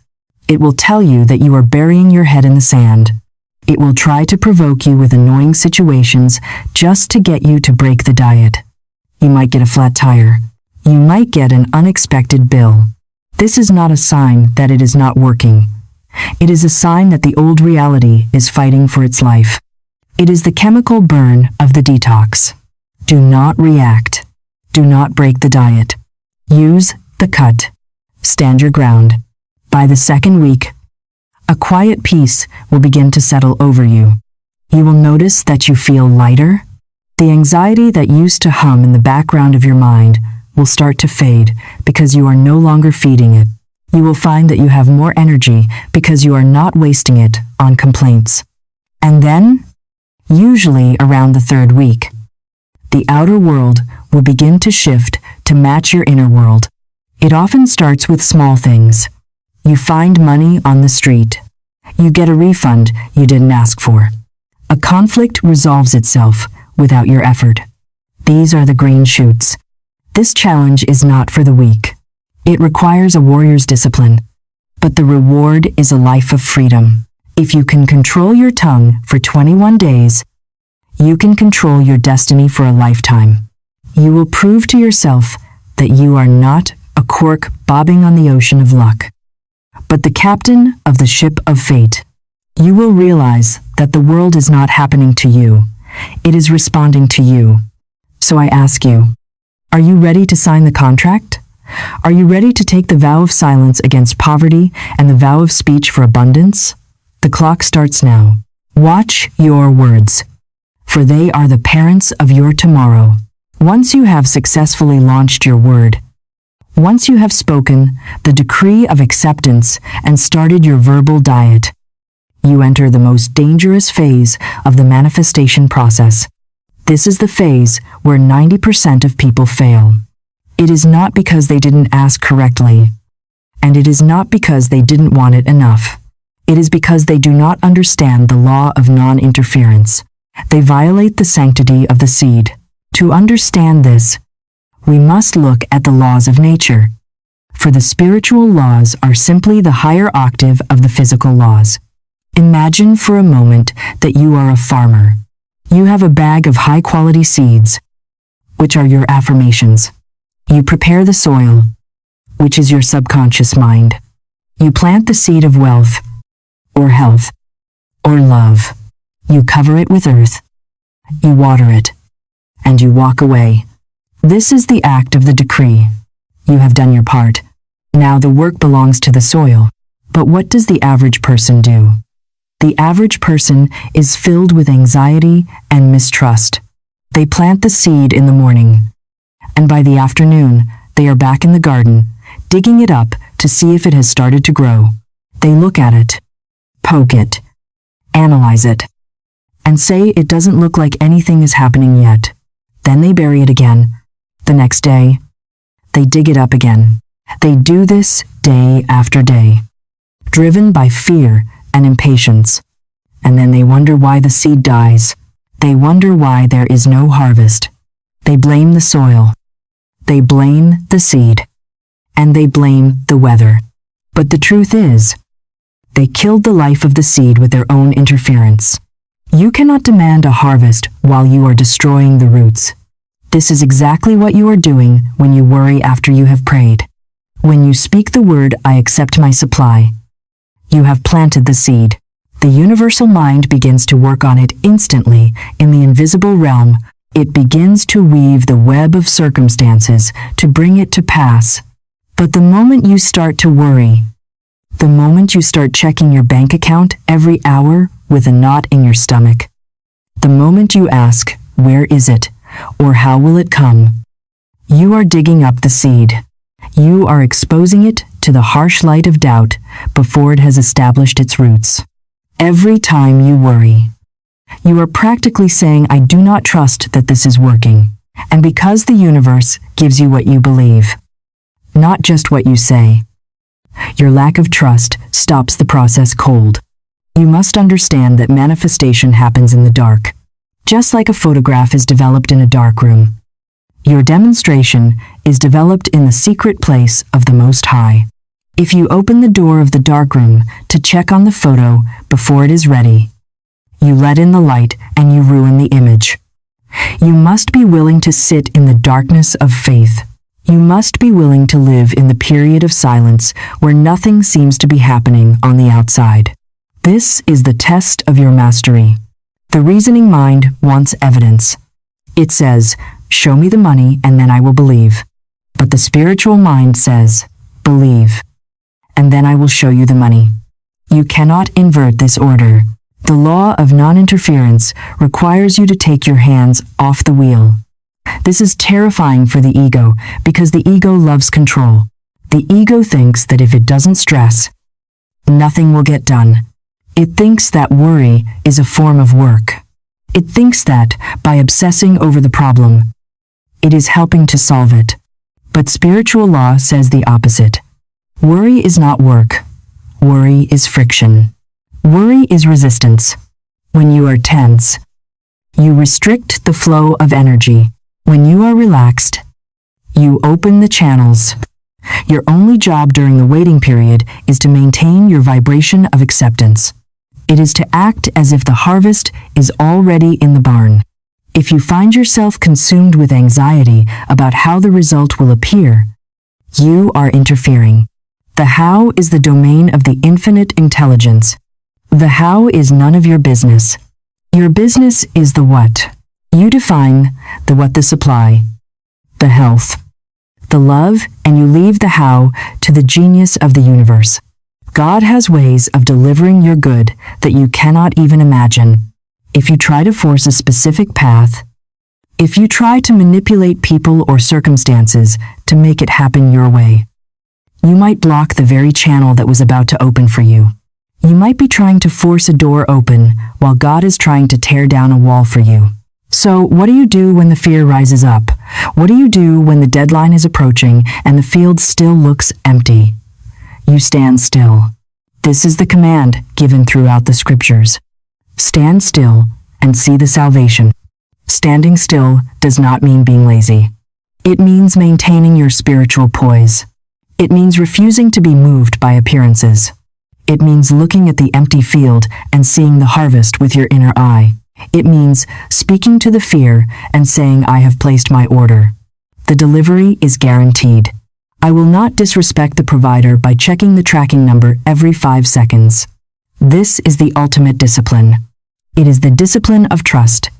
It will tell you that you are burying your head in the sand. It will try to provoke you with annoying situations just to get you to break the diet. You might get a flat tire. You might get an unexpected bill. This is not a sign that it is not working. It is a sign that the old reality is fighting for its life. It is the chemical burn of the detox. Do not react. Do not break the diet. Use the cut. Stand your ground. By the second week, a quiet peace will begin to settle over you. You will notice that you feel lighter. The anxiety that used to hum in the background of your mind will start to fade because you are no longer feeding it. You will find that you have more energy because you are not wasting it on complaints. And then, usually around the third week, the outer world will begin to shift to match your inner world. It often starts with small things. You find money on the street. You get a refund you didn't ask for. A conflict resolves itself without your effort. These are the green shoots. This challenge is not for the weak. It requires a warrior's discipline. But the reward is a life of freedom. If you can control your tongue for 21 days, you can control your destiny for a lifetime. You will prove to yourself that you are not a cork bobbing on the ocean of luck, but the captain of the ship of fate. You will realize that the world is not happening to you. It is responding to you. So I ask you, are you ready to sign the contract? Are you ready to take the vow of silence against poverty and the vow of speech for abundance? The clock starts now. Watch your words, for they are the parents of your tomorrow. Once you have successfully launched your word, once you have spoken the decree of acceptance and started your verbal diet, you enter the most dangerous phase of the manifestation process. This is the phase where 90% of people fail. It is not because they didn't ask correctly, and it is not because they didn't want it enough. It is because they do not understand the law of non-interference. They violate the sanctity of the seed. To understand this, we must look at the laws of nature, for the spiritual laws are simply the higher octave of the physical laws. Imagine for a moment that you are a farmer. You have a bag of high-quality seeds, which are your affirmations. You prepare the soil, which is your subconscious mind. You plant the seed of wealth, or health, or love. You cover it with earth. You water it, and you walk away. This is the act of the decree. You have done your part. Now the work belongs to the soil. But what does the average person do? The average person is filled with anxiety and mistrust. They plant the seed in the morning, and by the afternoon, they are back in the garden, digging it up to see if it has started to grow. They look at it, poke it, analyze it, and say it doesn't look like anything is happening yet. Then they bury it again. The next day, they dig it up again. They do this day after day, driven by fear and impatience. And then they wonder why the seed dies. They wonder why there is no harvest. They blame the soil. They blame the seed. And they blame the weather. But the truth is, they killed the life of the seed with their own interference. You cannot demand a harvest while you are destroying the roots. This is exactly what you are doing when you worry after you have prayed. When you speak the word, I accept my supply, you have planted the seed. The universal mind begins to work on it instantly in the invisible realm. It begins to weave the web of circumstances to bring it to pass. But the moment you start to worry, the moment you start checking your bank account every hour with a knot in your stomach, the moment you ask, where is it, or how will it come, you are digging up the seed. You are exposing it to the harsh light of doubt before it has established its roots. Every time you worry, you are practically saying, I do not trust that this is working. And because the universe gives you what you believe, not just what you say, your lack of trust stops the process cold. You must understand that manifestation happens in the dark, just like a photograph is developed in a dark room. Your demonstration is developed in the secret place of the Most High. If you open the door of the darkroom to check on the photo before it is ready, you let in the light and you ruin the image. You must be willing to sit in the darkness of faith. You must be willing to live in the period of silence where nothing seems to be happening on the outside. This is the test of your mastery. The reasoning mind wants evidence. It says, show me the money and then I will believe. But the spiritual mind says, believe, and then I will show you the money. You cannot invert this order. The law of non-interference requires you to take your hands off the wheel. This is terrifying for the ego because the ego loves control. The ego thinks that if it doesn't stress, nothing will get done. It thinks that worry is a form of work. It thinks that, by obsessing over the problem, it is helping to solve it. But spiritual law says the opposite. Worry is not work. Worry is friction. Worry is resistance. When you are tense, you restrict the flow of energy. When you are relaxed, you open the channels. Your only job during the waiting period is to maintain your vibration of acceptance. It is to act as if the harvest is already in the barn. If you find yourself consumed with anxiety about how the result will appear, you are interfering. The how is the domain of the infinite intelligence. The how is none of your business. Your business is the what. You define the what, the supply, the health, the love, and you leave the how to the genius of the universe. God has ways of delivering your good that you cannot even imagine. If you try to force a specific path, if you try to manipulate people or circumstances to make it happen your way, you might block the very channel that was about to open for you. You might be trying to force a door open while God is trying to tear down a wall for you. So what do you do when the fear rises up? What do you do when the deadline is approaching and the field still looks empty? You stand still. This is the command given throughout the scriptures. Stand still and see the salvation. Standing still does not mean being lazy. It means maintaining your spiritual poise. It means refusing to be moved by appearances. It means looking at the empty field and seeing the harvest with your inner eye. It means speaking to the fear and saying, I have placed my order. The delivery is guaranteed. I will not disrespect the provider by checking the tracking number every 5 seconds. This is the ultimate discipline. It is the discipline of trust.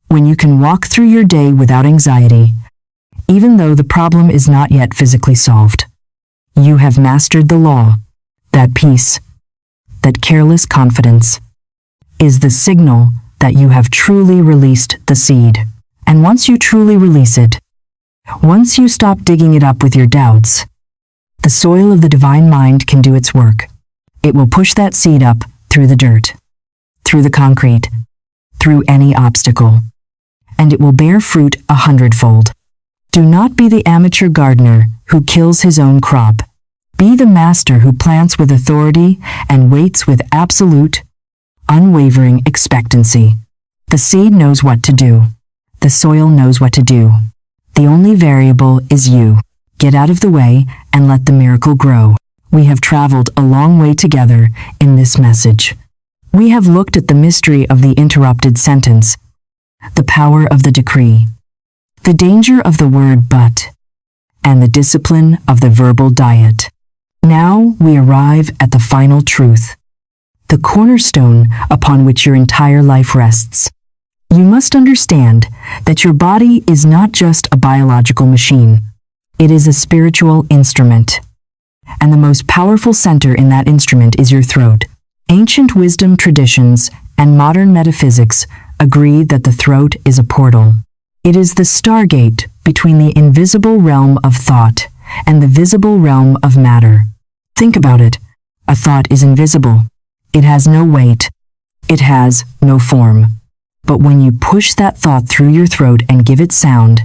When you can walk through your day without anxiety, even though the problem is not yet physically solved. You have mastered the law. That peace, that careless confidence, is the signal that you have truly released the seed. And once you truly release it, once you stop digging it up with your doubts, the soil of the divine mind can do its work. It will push that seed up through the dirt, through the concrete, through any obstacle, and it will bear fruit 100-fold. Do not be the amateur gardener who kills his own crop. Be the master who plants with authority and waits with absolute, unwavering expectancy. The seed knows what to do. The soil knows what to do. The only variable is you. Get out of the way and let the miracle grow. We have traveled a long way together in this message. We have looked at the mystery of the interrupted sentence, the power of the decree, the danger of the word but, and the discipline of the verbal diet. Now we arrive at the final truth, the cornerstone upon which your entire life rests. You must understand that your body is not just a biological machine. It is a spiritual instrument. And the most powerful center in that instrument is your throat. Ancient wisdom traditions and modern metaphysics agree that the throat is a portal. It is the stargate between the invisible realm of thought and the visible realm of matter. Think about it. A thought is invisible. It has no weight. It has no form. But when you push that thought through your throat and give it sound,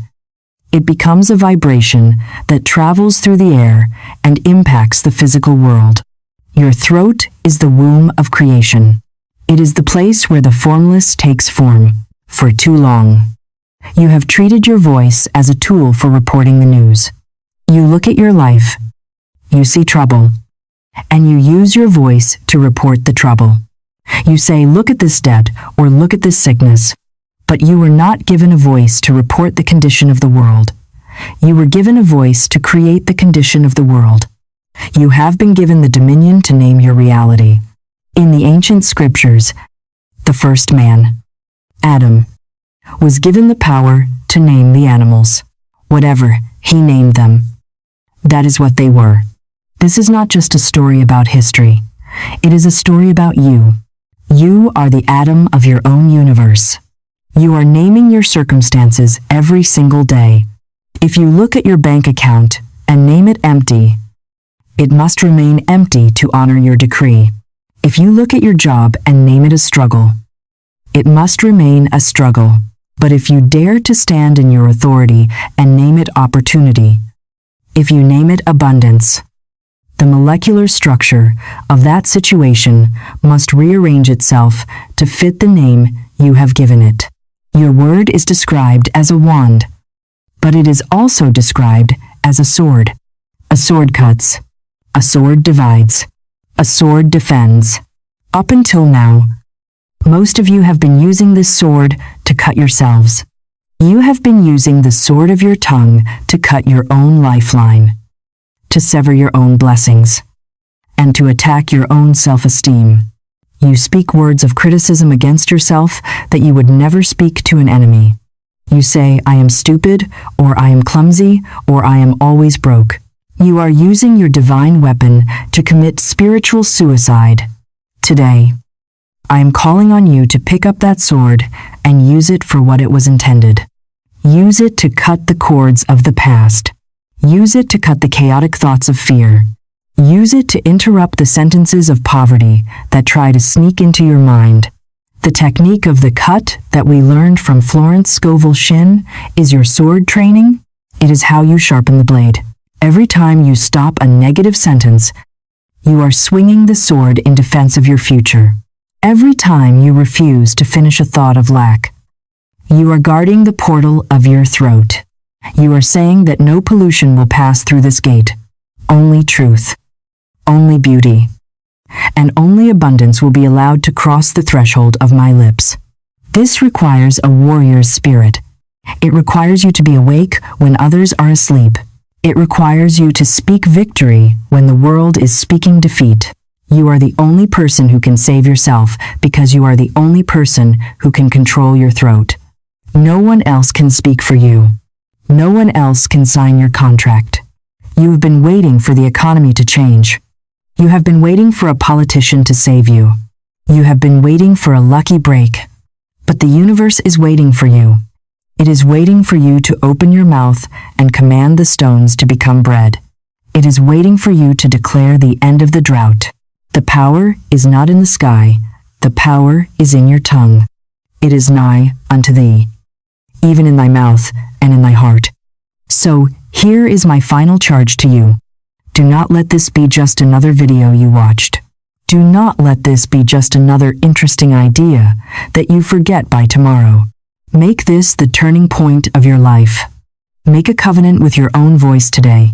it becomes a vibration that travels through the air and impacts the physical world. Your throat is the womb of creation. It is the place where the formless takes form. For too long, you have treated your voice as a tool for reporting the news. You look at your life, you see trouble, and you use your voice to report the trouble. You say, look at this debt, or look at this sickness. But you were not given a voice to report the condition of the world. You were given a voice to create the condition of the world. You have been given the dominion to name your reality. In the ancient scriptures, the first man, Adam, was given the power to name the animals. Whatever he named them, that is what they were. This is not just a story about history. It is a story about you. You are the atom of your own universe. You are naming your circumstances every single day. If you look at your bank account and name it empty, It must remain empty to honor your decree. If you look at your job and name it a struggle, it must remain a struggle. But if you dare to stand in your authority and name it opportunity, if you name it abundance, the molecular structure of that situation must rearrange itself to fit the name you have given it. Your word is described as a wand, but it is also described as a sword. A sword cuts, a sword divides, a sword defends. Up until now, most of you have been using this sword to cut yourselves. You have been using the sword of your tongue to cut your own lifeline, to sever your own blessings, and to attack your own self-esteem. You speak words of criticism against yourself that you would never speak to an enemy. You say, I am stupid, or I am clumsy, or I am always broke. You are using your divine weapon to commit spiritual suicide. Today, I am calling on you to pick up that sword and use it for what it was intended. Use it to cut the cords of the past. Use it to cut the chaotic thoughts of fear. Use it to interrupt the sentences of poverty that try to sneak into your mind. The technique of the cut that we learned from Florence Scovel Shinn is your sword training. It is how you sharpen the blade. Every time you stop a negative sentence, you are swinging the sword in defense of your future. Every time you refuse to finish a thought of lack, you are guarding the portal of your throat. You are saying that no pollution will pass through this gate. Only truth, only beauty, and only abundance will be allowed to cross the threshold of my lips. This requires a warrior's spirit. It requires you to be awake when others are asleep. It requires you to speak victory when the world is speaking defeat. You are the only person who can save yourself because you are the only person who can control your throat. No one else can speak for you. No one else can sign your contract. You have been waiting for the economy to change. You have been waiting for a politician to save you. You have been waiting for a lucky break. But the universe is waiting for you. It is waiting for you to open your mouth and command the stones to become bread. It is waiting for you to declare the end of the drought. The power is not in the sky. The power is in your tongue. It is nigh unto thee, even in thy mouth and in thy heart. So, here is my final charge to you. Do not let this be just another video you watched. Do not let this be just another interesting idea that you forget by tomorrow. Make this the turning point of your life. Make a covenant with your own voice today.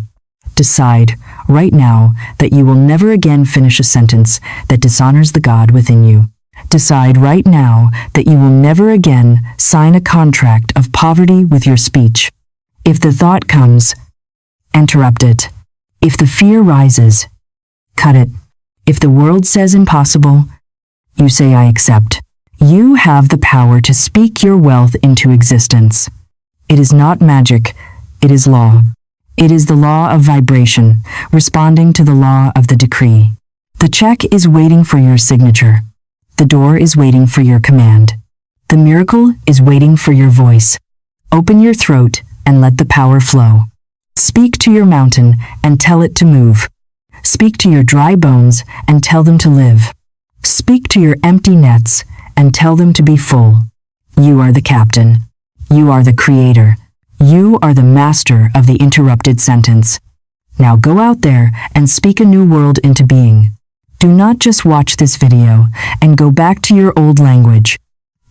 Decide, right now, that you will never again finish a sentence that dishonors the God within you. Decide right now that you will never again sign a contract of poverty with your speech. If the thought comes, interrupt it. If the fear rises, cut it. If the world says impossible, you say I accept. You have the power to speak your wealth into existence. It is not magic, it is law. It is the law of vibration, responding to the law of the decree. The check is waiting for your signature. The door is waiting for your command. The miracle is waiting for your voice. Open your throat and let the power flow. Speak to your mountain and tell it to move. Speak to your dry bones and tell them to live. Speak to your empty nets and tell them to be full. You are the captain. You are the creator. You are the master of the interrupted sentence. Now go out there and speak a new world into being. Do not just watch this video and go back to your old language.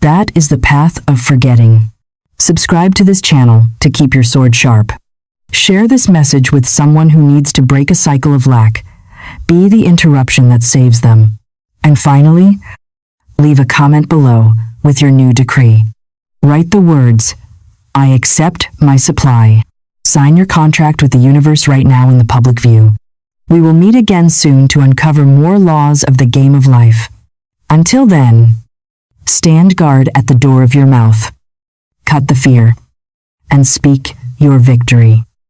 That is the path of forgetting. Subscribe to this channel to keep your sword sharp. Share this message with someone who needs to break a cycle of lack. Be the interruption that saves them. And finally, leave a comment below with your new decree. Write the words, I accept my supply. Sign your contract with the universe right now in the public view. We will meet again soon to uncover more laws of the game of life. Until then, stand guard at the door of your mouth. Cut the fear and speak your victory.